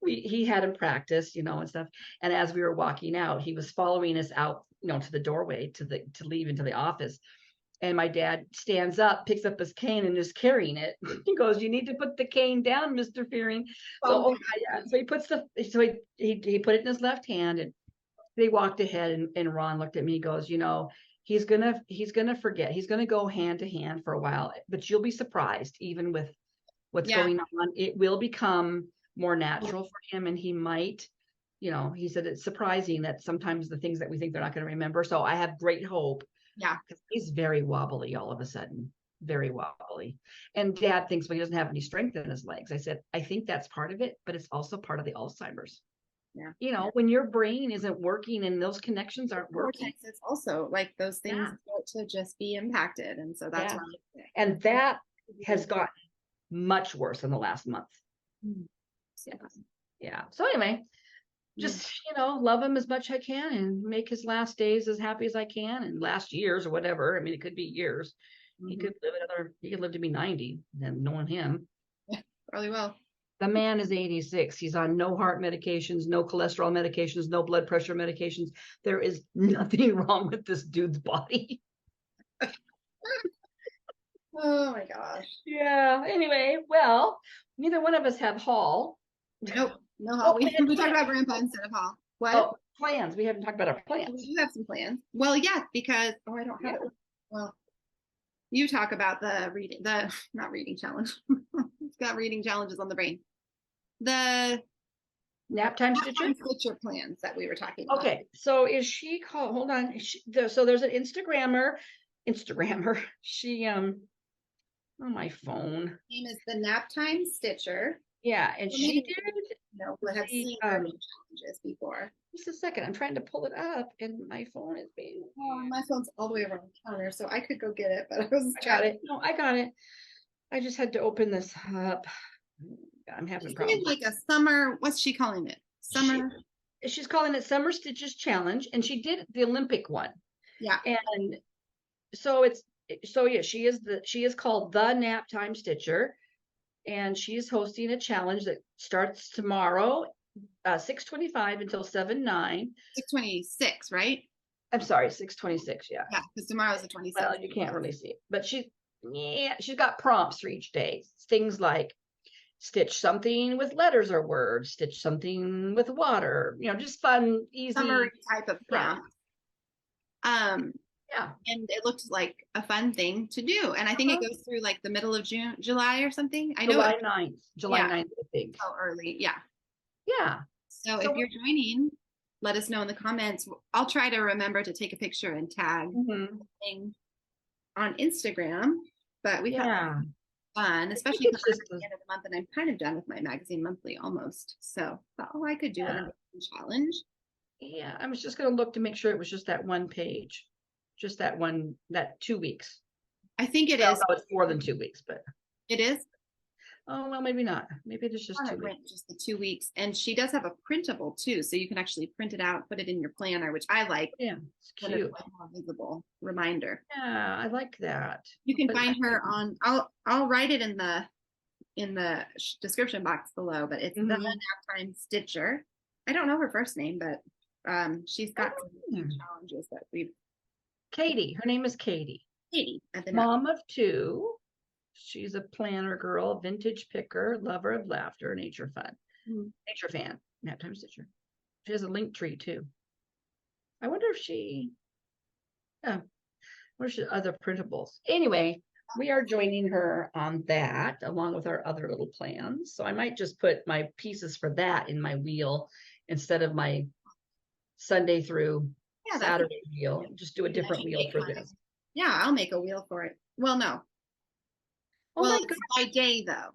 he had him practice, and stuff. And as we were walking out, he was following us out, to the doorway to leave into the office. And my dad stands up, picks up his cane and is carrying it. He goes, you need to put the cane down, Mr. Fearing. So he puts he put it in his left hand, and they walked ahead, and Ron looked at me, he goes, he's gonna forget. He's gonna go hand to hand for a while, but you'll be surprised, even with what's going on. It will become more natural for him, and he might, he said it's surprising that sometimes the things that we think they're not going to remember. So I have great hope. Yeah, because he's very wobbly all of a sudden, very wobbly. And Dad thinks, well, he doesn't have any strength in his legs. I said, I think that's part of it, but it's also part of the Alzheimer's. Yeah. When your brain isn't working and those connections aren't working. It's also like those things start to just be impacted. And so that's why. And that has gotten much worse in the last month. Yeah. So anyway, just, love him as much as I can and make his last days as happy as I can, and last years or whatever. I mean, it could be years. He could live to be 90, and knowing him. Yeah, probably will. The man is 86. He's on no heart medications, no cholesterol medications, no blood pressure medications. There is nothing wrong with this dude's body. Oh my gosh. Yeah. Anyway, well, neither one of us have Hall. Nope. No Hall. We talked about Grandpa instead of Hall. What? Oh, plans. We haven't talked about our plans. We do have some plans. Well, yeah, because I don't have it. Well, you talk about not reading challenge. It's got reading challenges on the brain. The nap time stitcher plans that we were talking about. Okay, so is she called? Hold on. So there's an Instagrammer. She on my phone. Her name is the Nap Time Stitcher. Yeah, and she did. Have seen challenges before. Just a second, I'm trying to pull it up, and my phone is being. Oh, my phone's all the way around the counter, so I could go get it, but I got it. No, I got it. I just had to open this up. I'm having problems. Like a summer. What's she calling it? Summer. She's calling it Summer Stitches Challenge, and she did the Olympic one. Yeah. And so it's so yeah, she is called the Nap Time Stitcher, and she's hosting a challenge that starts tomorrow, 6:25 until 7/9. 6/26, right? I'm sorry, 6:26. Yeah. Yeah, because tomorrow's the 26th. Well, you can't really see it, but she's got prompts for each day. Things like stitch something with letters or words, stitch something with water, just fun, easy. Summary type of Yeah. prompt. Yeah. And it looked like a fun thing to do. And I think it goes through like the middle of July or something. I know July it's 9th. July Yeah. 9th, I think. so early. Yeah. Yeah. So So if you're joining, let us know in the comments. I'll try to remember to take a picture and tag Mhm. thing on Instagram. But we've had Yeah. fun, especially it's because just it's the end of the month and I'm kind of done with my magazine monthly almost. So I could do Yeah. a challenge. Yeah, I was just gonna look to make sure it was just that one page, just that 2 weeks. I think it Well, is. no, it's more than 2 weeks, but It is. oh well, maybe not. Maybe it is just On 2 it weeks. went just the 2 weeks, and she does have a printable too, so you can actually print it out, put it in your planner, which I like. Yeah, it's When cute. it's like more visible reminder. Yeah, I like that. You can But find her on. I'll write it in the description box below, but it's the Mhm. Nap Time Stitcher. I don't know her first name, but she's got some yeah. challenges that we've Katie, her name is Katie. Katie at the Nap. Mom of 2. She's a planner girl, vintage picker, lover of laughter, nature fun. Mhm. Nature fan, Nap Time Stitcher. She has a link tree too. I wonder if where's the other printables? Anyway, we are joining her on that along with our other little plans. So I might just put my pieces for that in my wheel instead of my Sunday through Yeah, that's Saturday wheel. Just do a different wheel for this. Yeah, I'll make a wheel for it. Well, no. Oh Well, my it's goodness. by day though.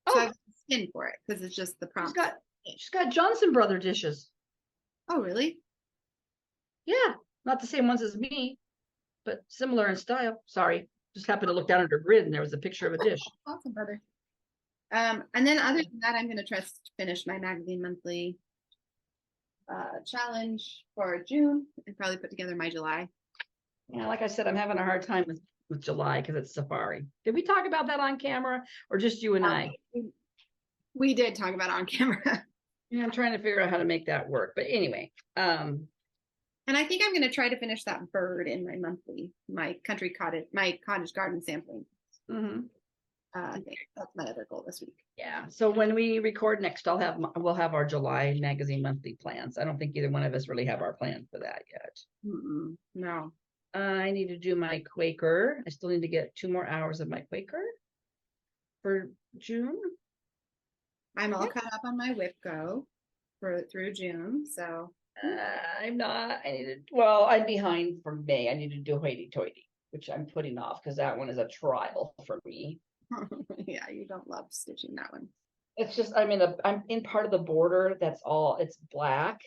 So I Oh, have to spin for it because it's just the prompt. she's got Johnson Brother dishes. Oh, really? Yeah, not the same ones as me, but similar in style. Sorry, just happened to look down at her grid and there was a picture of a dish. Awesome, brother. And then other than that, I'm going to try to finish my magazine monthly challenge for June and probably put together my July. Yeah, like I said, I'm having a hard time with July because it's Safari. Did we talk about that on camera or just you and I? We did talk about it on camera. Yeah, I'm trying to figure out how to make that work. But anyway, And I think I'm going to try to finish that bird in my monthly, my cottage garden sampling. mhm. I think that's my other goal this week. Yeah. So when we record next, we'll have our July magazine monthly plans. I don't think either one of us really have our plan for that yet. No. I need to do my Quaker. I still need to get 2 more hours of my Quaker for June. I'm all caught up on my WIPGO through June, so I'm not. I'm behind for May. I need to do Hoity Toity, which I'm putting off because that one is a trial for me. yeah, you don't love stitching that one. It's just I'm in part of the border that's it's black,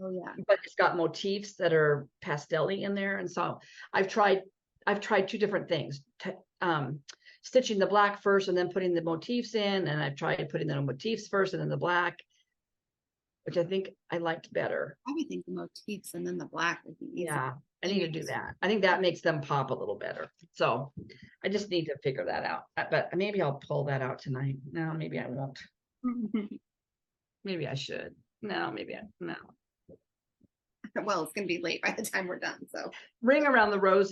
Oh yeah. but it's got motifs that are pastel-y in there, and so I've tried 2 different things. Stitching the black first and then putting the motifs in, and I've tried putting the motifs first and then the black, which I think I liked better. I would think the motifs and then the black would be easy. Yeah, I need to do that. I think that makes them pop a little better. So I just need to figure that out. But maybe I'll pull that out tonight. No, maybe I won't. Maybe I should. No, no. Well, it's going to be late by the time we're done. So Ring around the rose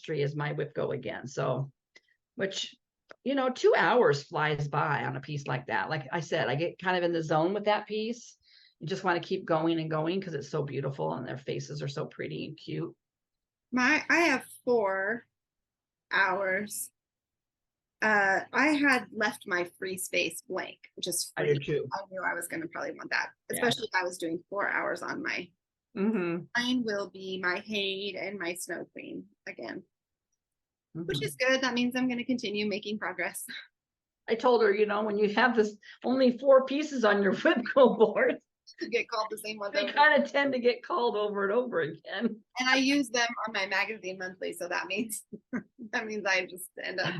tree is my WIPGO again. So, which, 2 hours flies by on a piece like that. Like I said, I get kind of in the zone with that piece. You just want to keep going and going because it's so beautiful and their faces are so pretty and cute. I have 4 hours. I had left my free space blank, just I free. do too. I knew I was going to probably want that, Yeah. especially if I was doing 4 hours on my. Mine will be my Hade and my Snow Queen again, which is good. That means I'm going to continue making progress. I told her, when you have this only 4 pieces on your WIPGO board, To get called the same one. they kind of tend to get called over and over again. And I use them on my magazine monthly, so that means I just end up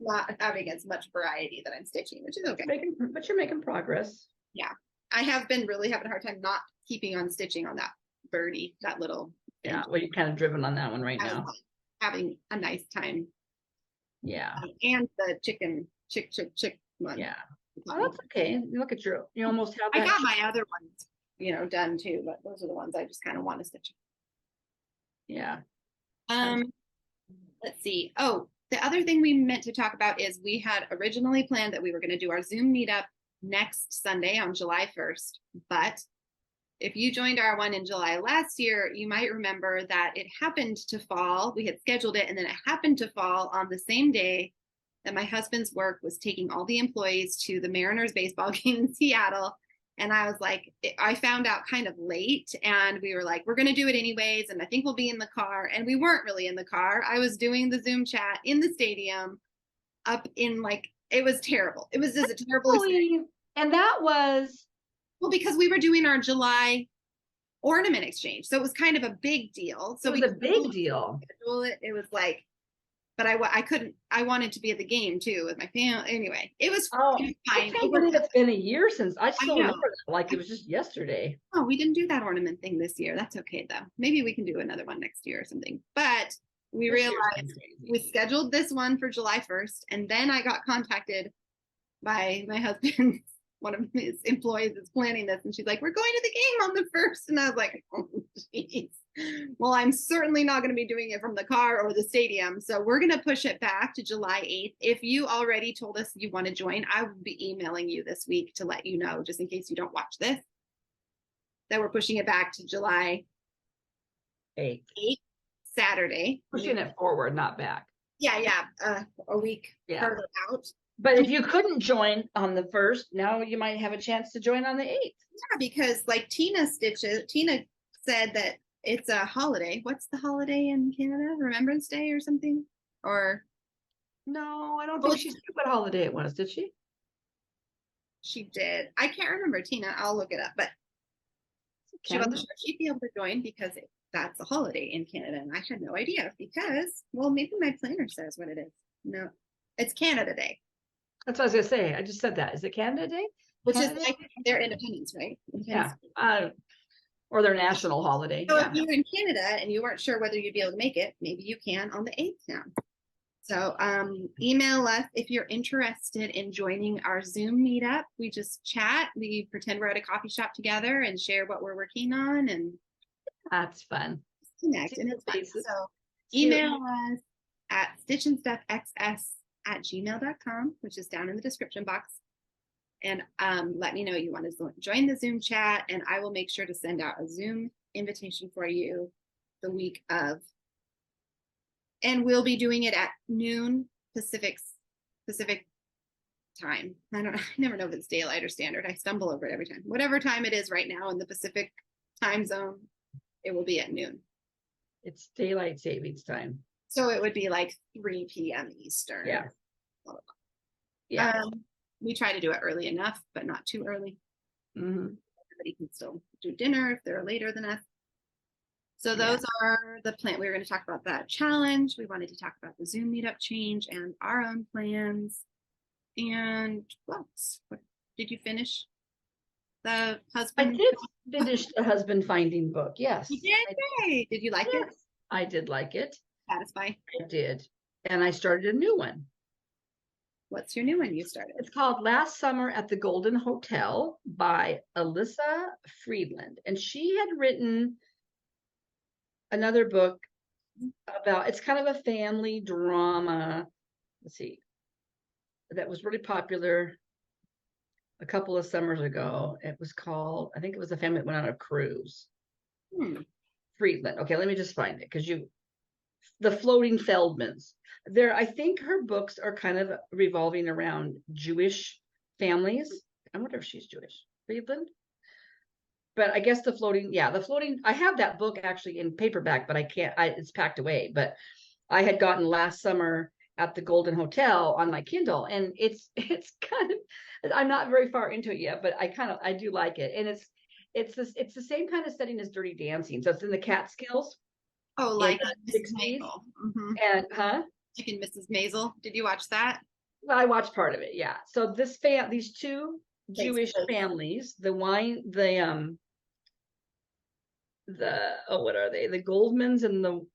not having as much variety that I'm stitching, which is okay. But you're making progress. Yeah, I have been really having a hard time not keeping on stitching on that birdie, that little Yeah, well, you're kind of driven on that one right I was now. like, having a nice time. Yeah, And the chick one. yeah. Oh, that's okay. Look at you almost have I that. got my other ones, done too, but those are the ones I just kind of want to stitch. Yeah. Let's see. Oh, the other thing we meant to talk about is we had originally planned that we were going to do our Zoom meetup next Sunday on July 1st. But if you joined our one in July last year, you might remember that it happened to fall. We had scheduled it, and then it happened to fall on the same day that my husband's work was taking all the employees to the Mariners baseball game in Seattle. And I was like, I found out kind of late, and we were like, we're going to do it anyways. And I think we'll be in the car. And we weren't really in the car. I was doing the Zoom chat in the stadium up in it was terrible. It was just a terrible experience. And that was. Well, because we were doing our July ornament exchange. So it was kind of a big deal. So it was a big deal. It was like, but I couldn't, I wanted to be at the game too with my family. Anyway, it was fine. I can't believe it's been a year since I still remember that, like it was just yesterday. Oh, we didn't do that ornament thing this year. That's okay though. Maybe we can do another one next year or something. But we realized we scheduled this one for July 1st. And then I got contacted by my husband. One of his employees is planning this, and she's like, we're going to the game on the 1st. And I was like, oh, geez. Well, I'm certainly not going to be doing it from the car or the stadium. So we're going to push it back to July 8th. If you already told us you want to join, I will be emailing you this week to let you know, just in case you don't watch this, that we're pushing it back to July 8th, Saturday. Pushing it forward, not back. Yeah, a week further out. But if you couldn't join on the 1st, now you might have a chance to join on the 8th. Yeah, because like Tina said that it's a holiday. What's the holiday in Canada? Remembrance Day or something? Or no, I don't think she said what holiday it was, did she? She did. I can't remember, Tina. I'll look it up, but she wasn't sure she'd be able to join because that's a holiday in Canada. And I had no idea because, well, maybe my planner says what it is. No, it's Canada Day. That's what I was gonna say. I just said that. Is it Canada Day? Which is like their independence, right? Yeah. Or their national holiday. So if you're in Canada and you weren't sure whether you'd be able to make it, maybe you can on the 8th now. So email us if you're interested in joining our Zoom meetup. We just chat. We pretend we're at a coffee shop together and share what we're working on, and that's fun. Connect, and it's fun. So email us at stitchandstuffxs@gmail.com, which is down in the description box. And let me know you want to join the Zoom chat, and I will make sure to send out a Zoom invitation for you the week of. And we'll be doing it at noon Pacific time. I never know if it's daylight or standard. I stumble over it every time. Whatever time it is right now in the Pacific time zone, it will be at noon. It's daylight savings time. So it would be like 3 p.m. Eastern. Yeah. We try to do it early enough, but not too early. Everybody can still do dinner if they're later than us. So those are the plan. We were going to talk about that challenge. We wanted to talk about the Zoom meetup change and our own plans. And what did you finish? The husband? I did finish the husband finding book. Yes. You did? Great. Did you like it? I did like it. Satisfying? I did. And I started a new one. What's your new one you started? It's called Last Summer at the Golden Hotel by Alyssa Friedland. And she had written another book about, it's kind of a family drama. Let's see. That was really popular a couple of summers ago. It was called, I think it was a family that went on a cruise. Friedland. Okay, let me just find it because the Floating Feldmans. I think her books are kind of revolving around Jewish families. I wonder if she's Jewish. Friedland. But I guess the floating, I have that book actually in paperback, but I can't, it's packed away. But I had gotten Last Summer at the Golden Hotel on my Kindle, and it's kind of, I'm not very far into it yet, but I do like it. And it's the same kind of setting as Dirty Dancing. So it's in the Catskills. Oh, like Mrs. Maisel. And like in Mrs. Maisel. Did you watch that? Well, I watched part of it, yeah. So these two Jewish families, the what are they? The Goldmans and the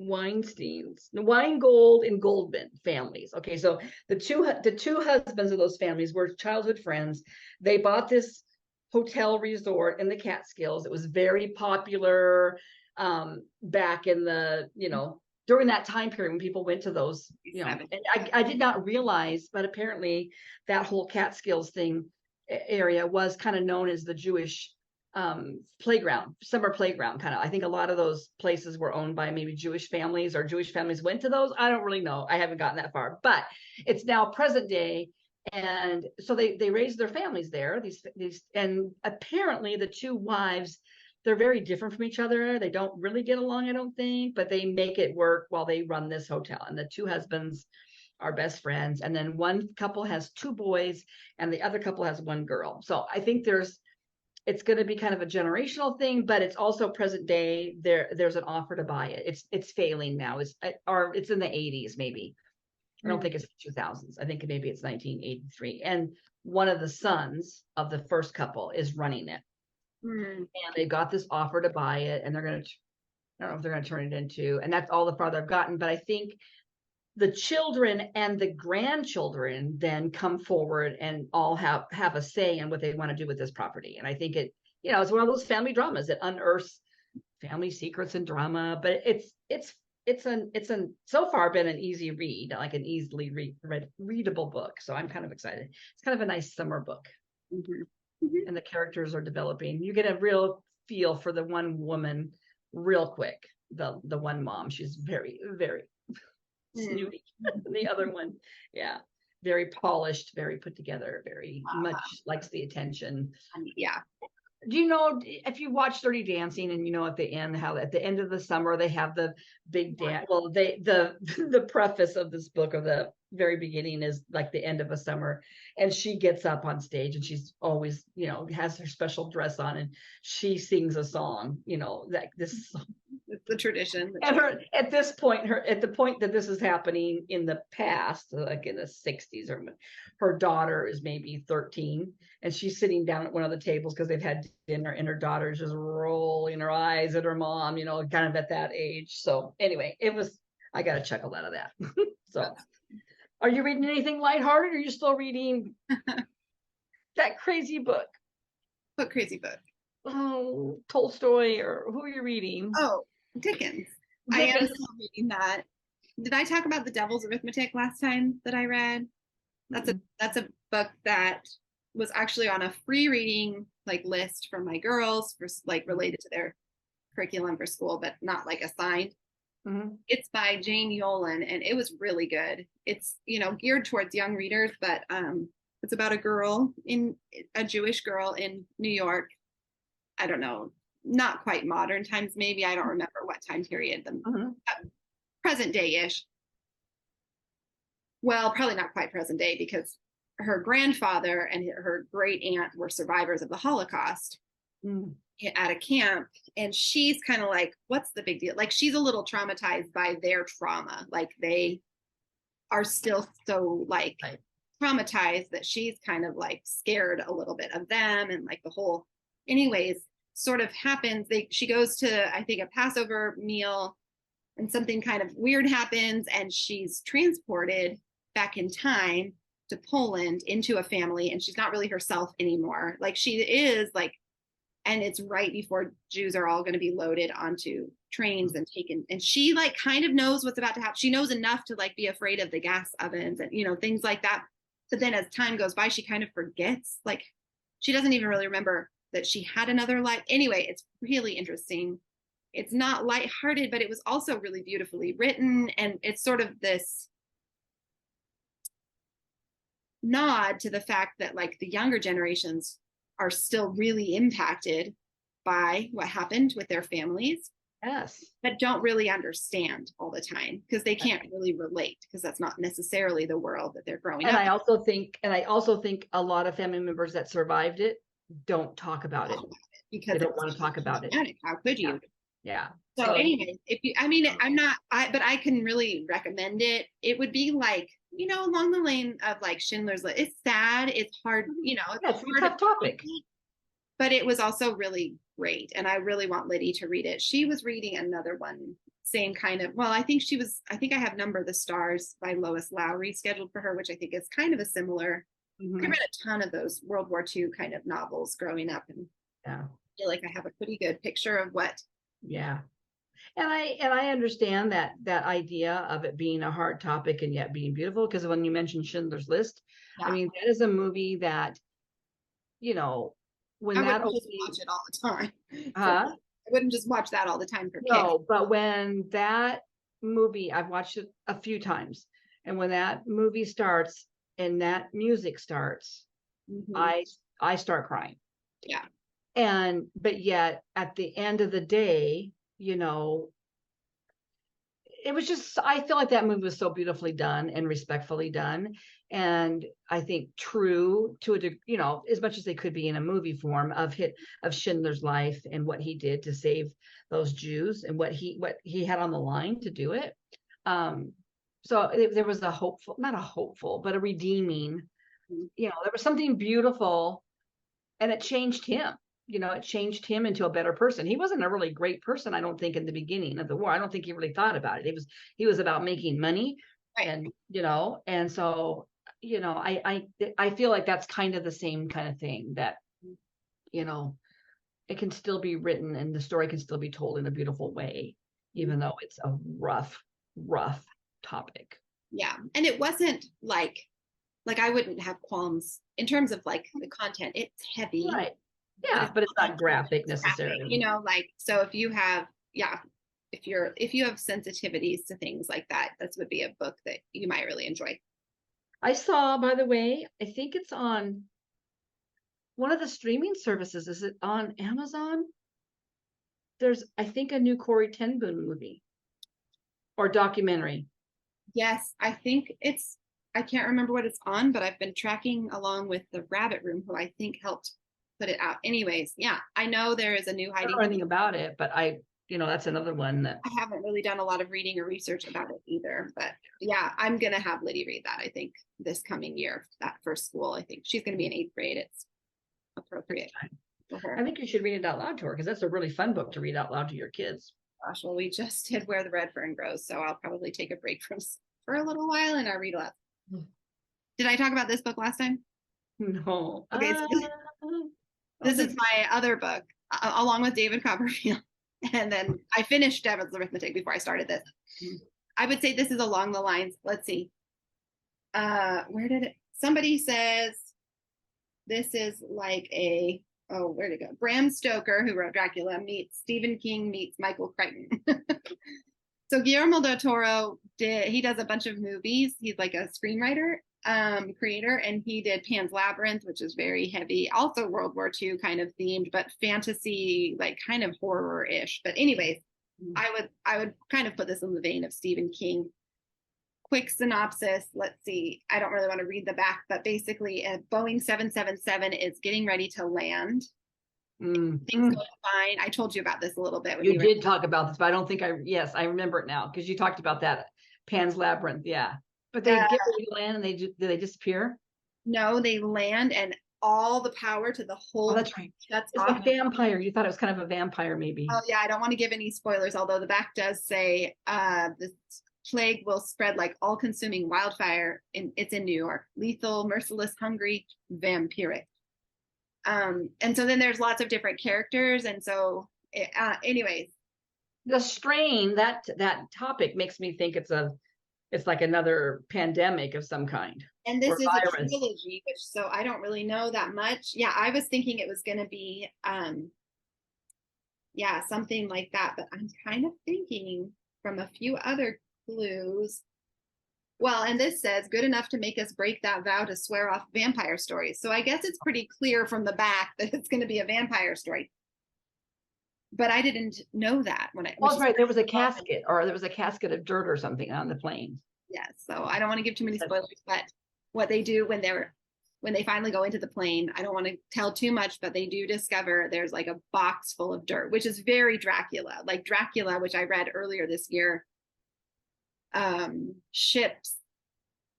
Weinsteins, the Weingold and Goldman families. Okay, so the two husbands of those families were childhood friends. They bought this hotel resort in the Catskills. It was very popular back in the, during that time period when people went to those, and I did not realize, but apparently that whole Catskills area was kind of known as the Jewish playground, summer playground kind of. I think a lot of those places were owned by maybe Jewish families, or Jewish families went to those. I don't really know. I haven't gotten that far, but it's now present day. And so they raised their families there, these, and apparently the two wives, they're very different from each other. They don't really get along, I don't think, but they make it work while they run this hotel. And the two husbands are best friends. And then one couple has two boys and the other couple has one girl. So I think it's going to be kind of a generational thing, but it's also present day. There's an offer to buy it. It's failing now. It's in the 80s, maybe. I don't think it's 2000s. I think maybe it's 1983. And one of the sons of the first couple is running it. And they got this offer to buy it, and I don't know if they're going to turn it into, and that's all the farther I've gotten. But I think the children and the grandchildren then come forward and all have a say in what they want to do with this property. And I think it's one of those family dramas that unearths family secrets and drama, but it's so far been an easy read, like an easily readable book. So I'm kind of excited. It's kind of a nice summer book. And the characters are developing. You get a real feel for the one woman real quick. The one mom, she's very, very snooty. The other one, yeah, very polished, very put together, very much likes the attention. Yeah. Do you know, if you watch Dirty Dancing, and at the end, how at the end of the summer they have the big dance? Well, the preface of this book, or the very beginning, is like the end of a summer, and she gets up on stage and she's always, has her special dress on, and she sings a song, that this song. It's the tradition. And at the point that this is happening in the past, like in the 60s, or her daughter is maybe 13, and she's sitting down at one of the tables because they've had dinner, and her daughter's just rolling her eyes at her mom, kind of at that age. So anyway, I got a chuckle out of that. So are you reading anything lighthearted, or are you still reading that crazy book? What crazy book? Oh, Tolstoy, or who are you reading? Oh, Dickens. I am still reading that. Did I talk about The Devil's Arithmetic last time that I read? That's a book that was actually on a free reading list for my girls, for related to their curriculum for school, but not assigned. It's by Jane Yolen, and it was really good. It's geared towards young readers, but it's about a Jewish girl in New York. I don't know, not quite modern times, maybe. I don't remember what time period, present day-ish. Well, probably not quite present day, because her grandfather and her great aunt were survivors of the Holocaust at a camp. And she's kind of like, what's the big deal? She's a little traumatized by their trauma. They are still so traumatized that she's kind of scared a little bit of them. And the whole, anyways, sort of happens. She goes to, I think, a Passover meal, and something kind of weird happens, and she's transported back in time to Poland into a family, and she's not really herself anymore. She is and it's right before Jews are all going to be loaded onto trains and taken, and she kind of knows what's about to happen. She knows enough to be afraid of the gas ovens and things like that. But then as time goes by, she kind of forgets, she doesn't even really remember that she had another life. Anyway, it's really interesting. It's not lighthearted, but it was also really beautifully written, and it's sort of this nod to the fact that the younger generations are still really impacted by what happened with their families. Yes. But don't really understand all the time, because they can't really relate, because that's not necessarily the world that they're growing up. And I also think a lot of family members that survived it don't talk about it, because they don't want to talk about it. How could you? Yeah. So anyways, but I can really recommend it. It would be along the lane of Schindler's List. It's sad. It's hard, it's a tough topic. but it was also really great. And I really want Liddy to read it. She was reading another one, same kind of, well, I think I have Number the Stars by Lois Lowry scheduled for her, which I think is kind of a similar. I read a ton of those World War II kind of novels growing up, and Yeah. I feel like I have a pretty good picture of what. Yeah. And I understand that idea of it being a hard topic and yet being beautiful, because when you mentioned Schindler's List, I mean, that is a movie that, you know, when I that wouldn't just watch it all the time. huh? I wouldn't just watch that all the time for kids. No, but when that movie, I've watched it a few times, and when that movie starts and that music starts, I start crying. Yeah. But yet at the end of the day, you know, it was just, I feel like that movie was so beautifully done and respectfully done. And I think true to a degree, you know, as much as they could be in a movie form of Schindler's life and what he did to save those Jews and what he had on the line to do it. So there was not a hopeful, but a redeeming, you know, there was something beautiful, and it changed him. You know, it changed him into a better person. He wasn't a really great person, I don't think, in the beginning of the war. I don't think he really thought about it. He was about making money, right. And, you know, and so, you know, I feel like that's kind of the same kind of thing, that, you know, it can still be written and the story can still be told in a beautiful way, even though it's a rough topic. Yeah. And it wasn't like I wouldn't have qualms in terms of like the content. It's heavy. Right. Yeah, but it's not graphic necessarily. You know, like, so if you have, if you have sensitivities to things like that, this would be a book that you might really enjoy. I saw, by the way, I think it's on one of the streaming services. Is it on Amazon? There's, I think, a new Corrie ten Boom movie or documentary. Yes, I think I can't remember what it's on, but I've been tracking along with the Rabbit Room, who I think helped put it out. Anyways, yeah, I know there is a new I don't know anything about it, but you know, that's another one that I haven't really done a lot of reading or research about it either. But yeah, I'm gonna have Liddy read that, I think, this coming year, that first school. I think she's gonna be in 8th grade. It's appropriate for her. I think you should read it out loud to her, because that's a really fun book to read out loud to your kids. Gosh, well, we just did Where the Red Fern Grows, so I'll probably take a break for a little while and I'll read aloud. Did I talk about this book last time? No. Okay, so this is my other book, along with David Copperfield. And then I finished Devil's Arithmetic before I started this. I would say this is along the lines, let's see. Somebody says this is like where'd it go? Bram Stoker, who wrote Dracula, meets Stephen King meets Michael Crichton. So Guillermo del Toro he does a bunch of movies. He's like a screenwriter, creator, and he did Pan's Labyrinth, which is very heavy, also World War II kind of themed, but fantasy, like kind of horror-ish. But anyways, I would kind of put this in the vein of Stephen King. Quick synopsis, let's see. I don't really want to read the back, but basically a Boeing 777 is getting ready to land. Things go fine. I told you about this a little bit. You did talk about this, but I don't think yes, I remember it now, because you talked about that Pan's Labyrinth. Yeah. But they get ready to land and do they disappear? No, they land and all the power to the whole. Oh, that's right. It's a vampire. You thought it was kind of a vampire, maybe. Oh yeah, I don't want to give any spoilers, although the back does say this plague will spread like all-consuming wildfire. It's in New York. Lethal, merciless, hungry, vampiric. And so then there's lots of different characters, and so anyways, the strain, that topic makes me think it's like another pandemic of some kind. And this is virus. A trilogy, so I don't really know that much. Yeah, I was thinking it was going to be something like that, but I'm kind of thinking from a few other clues. Well, and this says good enough to make us break that vow to swear off vampire stories. So I guess it's pretty clear from the back that it's going to be a vampire story. But I didn't know that when I. Oh, that's right. There was a casket, or there was a casket of dirt or something on the plane. Yeah. So I don't want to give too many spoilers, but what they do when they finally go into the plane, I don't want to tell too much, but they do discover there's like a box full of dirt, which is very Dracula. Like Dracula, which I read earlier this year, ships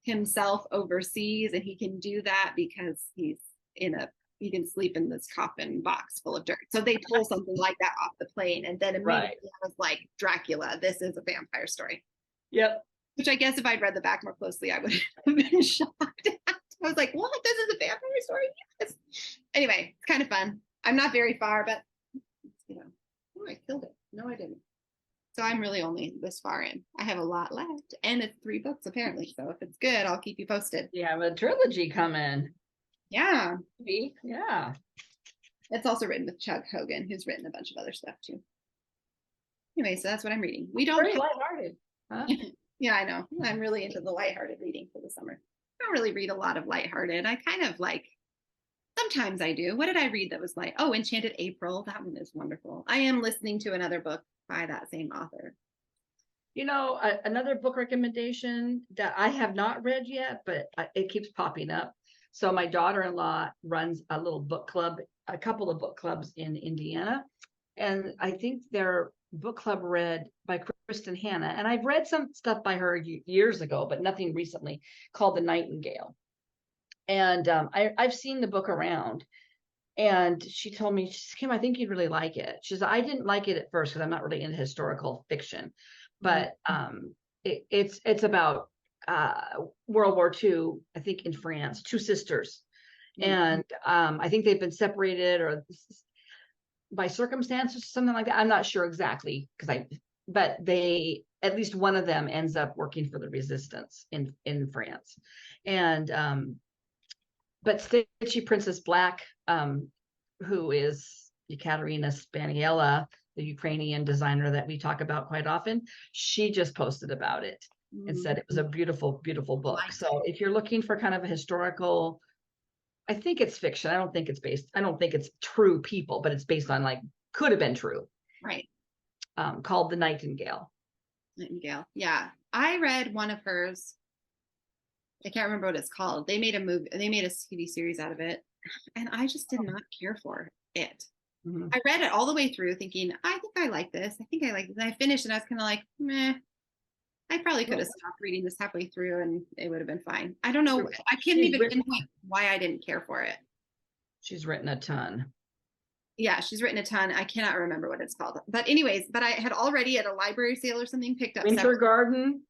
himself overseas, and he can do that because he's in a you can sleep in this coffin box full of dirt. So they pull something like that off the plane, and then immediately I was like, Dracula, this is a vampire story. Yep. Which I guess if I'd read the back more closely, I would have been shocked at. I was like, what? This is a vampire story? Yes. Anyway, it's kind of fun. I'm not very far, but you know, oh, I killed it. No, I didn't. So I'm really only this far in. I have a lot left, and it's 3 books apparently. So if it's good, I'll keep you posted. You have a trilogy coming. Yeah. Maybe. Yeah. It's also written with Chuck Hogan, who's written a bunch of other stuff too. Anyway, so that's what I'm reading. We don't. Very lighthearted. Huh? Yeah, I know. I'm really into the lighthearted reading for the summer. I don't really read a lot of lighthearted. I kind of like, sometimes I do. What did I read that was like, oh, Enchanted April. That one is wonderful. I am listening to another book by that same author. You know, another book recommendation that I have not read yet, but it keeps popping up. So my daughter-in-law runs a little book club, a couple of book clubs in Indiana. And I think their book club read by Kristen Hanna. And I've read some stuff by her years ago, but nothing recently, called The Nightingale. And I've seen the book around. And she told me, she said, Kim, I think you'd really like it. She said, I didn't like it at first because I'm not really into historical fiction. But it's about World War II, I think, in France, 2 sisters. And I think they've been separated or by circumstances, something like that. I'm not sure exactly but they, at least one of them ends up working for the resistance in France. And but Stitchy Princess Black, who is Ekaterina Spaniella, the Ukrainian designer that we talk about quite often, she just posted about it and said it was a beautiful, beautiful book. So if you're looking for kind of a historical, I think it's fiction. I don't think it's true people, but it's based on like, could have been true. Right. Called The Nightingale. Nightingale. Yeah. I read one of hers. I can't remember what it's called. They made a TV series out of it. And I just did not care for it. Mm-hmm. I read it all the way through thinking, I think I like this. I think I like this. And I finished and I was kind of like, meh. I probably could have stopped reading this halfway through and it would have been fine. I don't know. I can't even pinpoint why I didn't care for it. She's written a ton. Yeah, she's written a ton. I cannot remember what it's called. But anyways, I had already at a library sale or something picked up Winter Garden.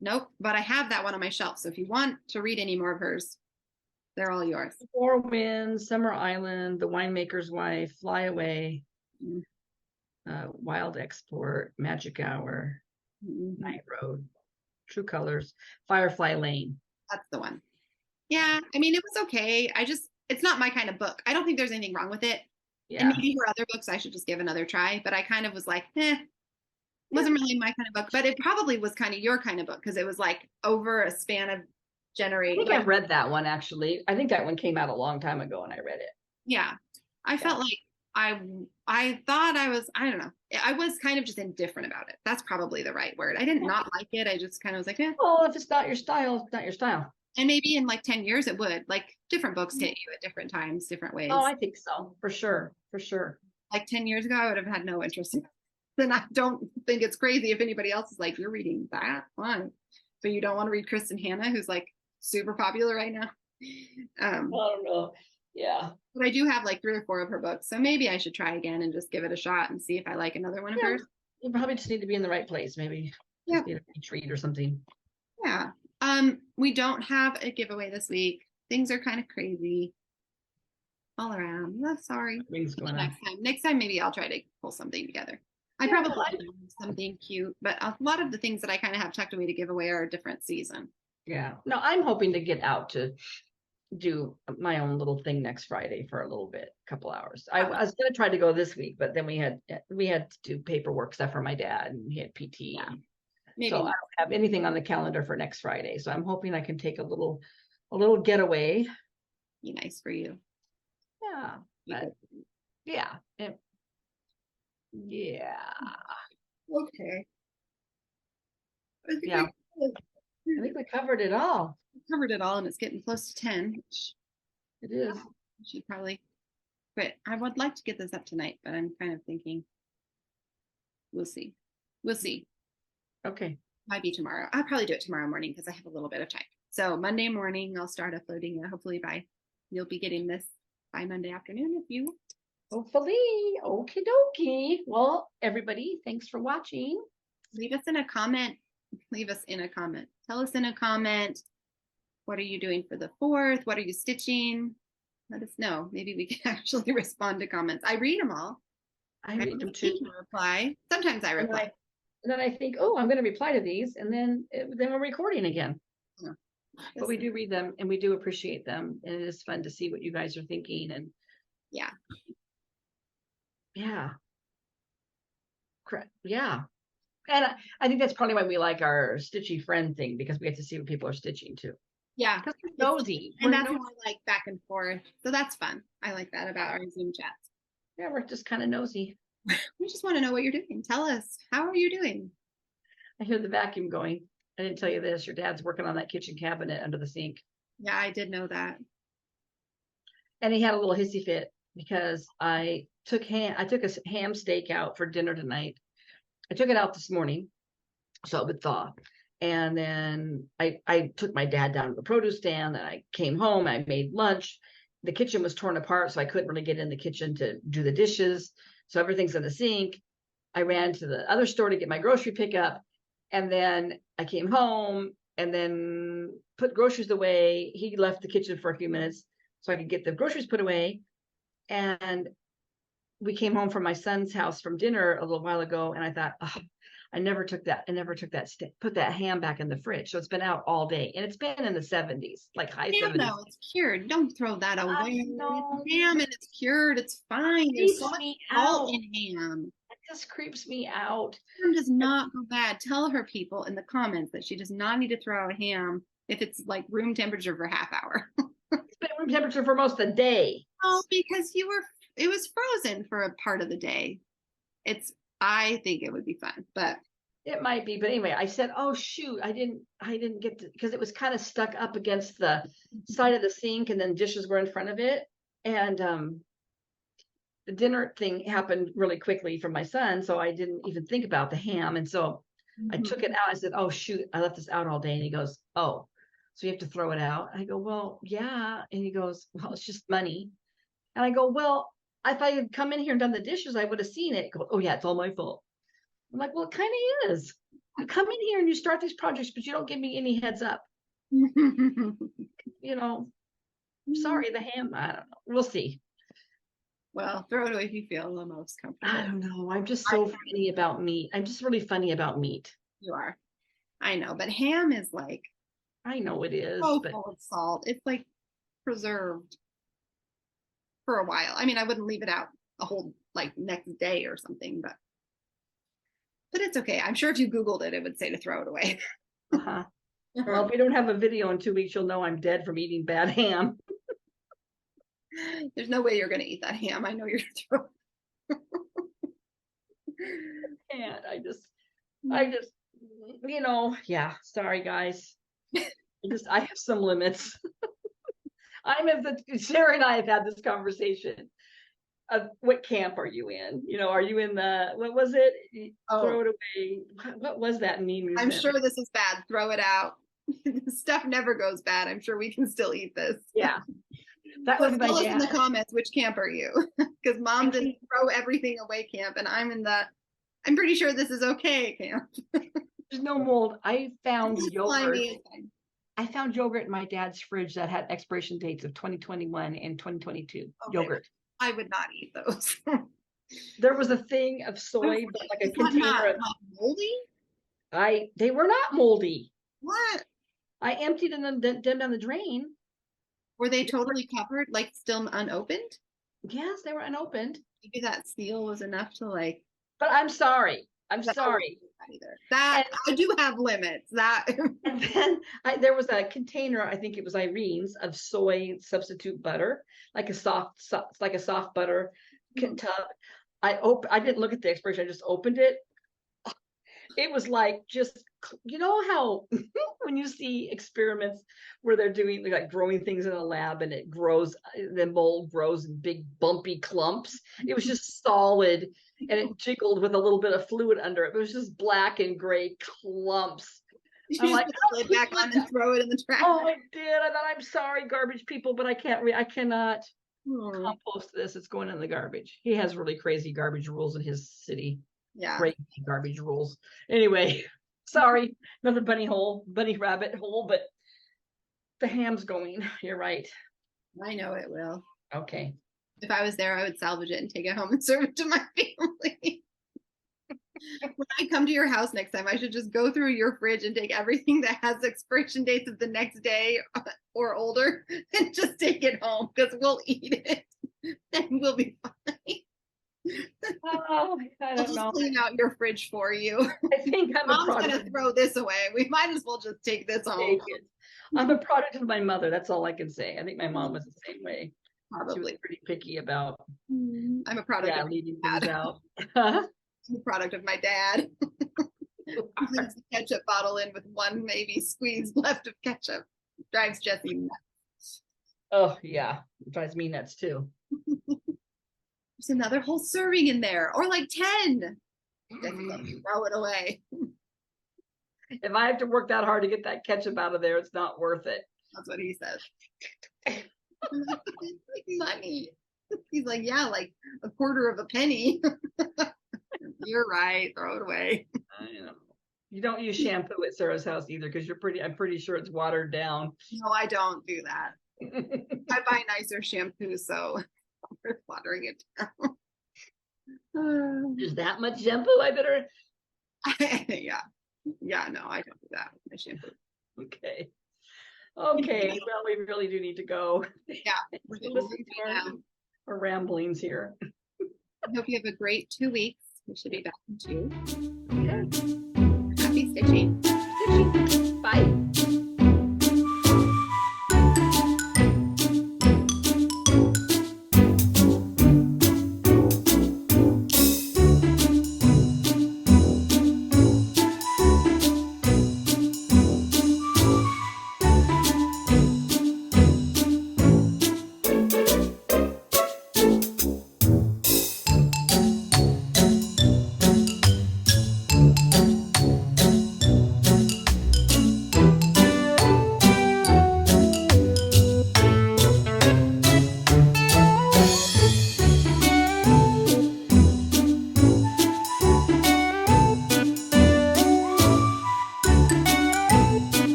Nope, but I have that one on my shelf. So if you want to read any more of hers, they're all yours. 4 Winds, Summer Island, The Winemaker's Wife, Fly Away, Wild Export, Magic Hour, Night Road, True Colors, Firefly Lane. That's the one. Yeah, I mean, it was okay. It's not my kind of book. I don't think there's anything wrong with it. Yeah. And maybe for other books, I should just give another try. But I kind of was like, wasn't really my kind of book. But it probably was kind of your kind of book because it was like over a span of generations. I think I read that one actually. I think that one came out a long time ago and I read it. Yeah. I felt like I thought I don't know. I was kind of just indifferent about it. That's probably the right word. I did not like it. I just kind of was like, well, if it's not your style, it's not your style. And maybe in like 10 years it would. Like different books hit you at different times, different ways. Oh, I think so. For sure. For sure. Like 10 years ago, I would have had no interest in it. Then I don't think it's crazy if anybody else is like, you're reading that? Fine. But you don't want to read Kristen Hanna, who's like super popular right now. I don't know. Yeah. But I do have like 3 or 4 of her books. So maybe I should try again and just give it a shot and see if I like another one of hers. You probably just need to be in the right place, maybe. Yeah. Need a beach read or something. Yeah. We don't have a giveaway this week. Things are kind of crazy all around. Oh, sorry. Next time, maybe I'll try to pull something together. I probably have something cute, but a lot of the things that I kind of have tucked away to give away are a different season. Yeah. No, I'm hoping to get out to do my own little thing next Friday for a little bit, a couple hours. I was going to try to go this week, but then we had to do paperwork stuff for my dad and he had PT. Yeah. Maybe so I don't have anything on the calendar for next Friday. So I'm hoping I can take a little getaway. Be nice for you. Yeah. But yeah. Yeah. Okay. Yeah. I think we covered it all. And it's getting close to 10. It is. I should probably quit. I would like to get this up tonight, but I'm kind of thinking we'll see. Okay. Might be tomorrow. I'll probably do it tomorrow morning because I have a little bit of time. So Monday morning, I'll start uploading it. Hopefully you'll be getting this by Monday afternoon if you want. Hopefully. Okie dokie. Well, everybody, thanks for watching. Leave us in a comment. Tell us in a comment, what are you doing for the 4th? What are you stitching? Let us know. Maybe we can actually respond to comments. I read them all. I read them too. Reply. Sometimes I reply. And then I think, oh, I'm going to reply to these, and then we're recording again. Yeah. But we do read them, and we do appreciate them, and it is fun to see what you guys are thinking. And yeah. Correct. Yeah. And I think that's probably why we like our stitchy friend thing, because we get to see what people are stitching too. Yeah. Because we're nosy. And that's more like back and forth. So that's fun. I like that about our Zoom chats. Yeah, we're just kind of nosy. We just want to know what you're doing. Tell us, how are you doing? I hear the vacuum going. I didn't tell you this. Your dad's working on that kitchen cabinet under the sink. Yeah, I did know that. And he had a little hissy fit because I took a ham steak out for dinner tonight. I took it out this morning so it would thaw. And then I took my dad down to the produce stand, and I came home. I made lunch. The kitchen was torn apart, so I couldn't really get in the kitchen to do the dishes. So everything's in the sink. I ran to the other store to get my grocery pickup. And then I came home and then put groceries away. He left the kitchen for a few minutes so I could get the groceries put away. And we came home from my son's house from dinner a little while ago. And I thought, oh, I never took that put that ham back in the fridge. So it's been out all day, and it's been in the 70s, like high 70s. No, it's cured. Don't throw that away. It's ham and it's cured. It's fine. There's so much salt in ham. It just creeps me out. Ham does not go bad. Tell her, people, in the comments that she does not need to throw out ham if it's like room temperature for half hour. It's been room temperature for most of the day. Oh, because it was frozen for a part of the day. I think it would be fun, but it might be. But anyway, I said, oh shoot, I didn't get to, because it was kind of stuck up against the side of the sink, and then dishes were in front of it. And the dinner thing happened really quickly for my son, so I didn't even think about the ham. And so I took it out. I said, oh shoot, I left this out all day. And he goes, oh, so you have to throw it out? I go, well, yeah. And he goes, well, it's just money. And I go, well, if I had come in here and done the dishes, I would have seen it. Go, oh yeah, it's all my fault. I'm like, well, it kind of is. You come in here and you start these projects, but you don't give me any heads up. Sorry, the ham. I don't know. We'll see. Well, throw it away if you feel the most comfortable. I don't know. I'm just so funny about meat. I'm just really funny about meat. You are. I know, but ham is like. I know it is. So full of salt. It's like preserved for a while. I mean, I wouldn't leave it out a whole like next day or something, but it's okay. I'm sure if you Googled it, it would say to throw it away. Uh-huh. Well, if we don't have a video in 2 weeks, you'll know I'm dead from eating bad ham. There's no way you're going to eat that ham. I know you're going to throw it. I just, yeah, sorry guys. I have some limits. Sarah and I have had this conversation of what camp are you in? Are you in what was it? Throw it away. What was that meme? I'm sure this is bad. Throw it out. Stuff never goes bad. I'm sure we can still eat this. Yeah. That was my dad. Tell us in the comments, which camp are you? Because mom didn't throw everything away camp, and I'm pretty sure this is okay camp. There's no mold. I found yogurt. I found yogurt in my dad's fridge that had expiration dates of 2021 and 2022. Okay. Yogurt. I would not eat those. There was a thing of soy, but like a container. Not moldy? They were not moldy. What? I emptied them down the drain. Were they totally covered, like still unopened? Yes, they were unopened. Maybe that seal was enough to like. But I'm sorry. I'm sorry. I do have limits. And then there was a container, I think it was Irene's, of soy substitute butter, like a soft butter tub. I didn't look at the expiration. I just opened it. It was like how when you see experiments where they're doing like growing things in a lab and it grows, the mold grows in big bumpy clumps. It was just solid. And it jiggled with a little bit of fluid under it. It was just black and gray clumps. I'm like, lid back on and throw it in the trash. Oh, I did. I thought, I'm sorry, garbage people, but I cannot. compost this. It's going in the garbage. He has really crazy garbage rules in his city. Yeah. Crazy garbage rules. Anyway, sorry, another bunny rabbit hole, but the ham's going. You're right. I know it will. Okay. If I was there, I would salvage it and take it home and serve it to my family. When I come to your house next time, I should just go through your fridge and take everything that has expiration dates of the next day or older and just take it home because we'll eat it and we'll be fine. Oh, I I'll don't just know. clean out your fridge for you. I think I'm a Mom's product. gonna throw this away. We might as well just take this home. Take it. I'm a product of my mother. That's all I can say. I think my mom was the same way. She was Probably. pretty picky about I'm a product of leaving dad. things out. I'm a product of my dad. Brings the ketchup bottle in with one maybe squeeze left of ketchup. Drives Jesse nuts. Oh yeah, it drives me nuts too. There's another whole serving in there, or like 10. Jesse lets me throw it away. If I have to work that hard to get that ketchup out of there, it's not worth it. That's what he says. I'm like, it's like money. He's like, yeah, like a quarter of a penny. You're right. Throw it away. I know. You don't use shampoo at Sarah's house either, because I'm pretty sure it's watered down. No, I don't do that. I buy nicer shampoo, so we're watering it down. There's that much shampoo? I better. Yeah. Yeah, no, I don't do that with my shampoo. Okay. Okay. Well, we really do need to go. Yeah. We're gonna Listen leave to you now. our ramblings here. I hope you have a great 2 weeks. We should be back in 2. Okay. Happy stitching. Bye.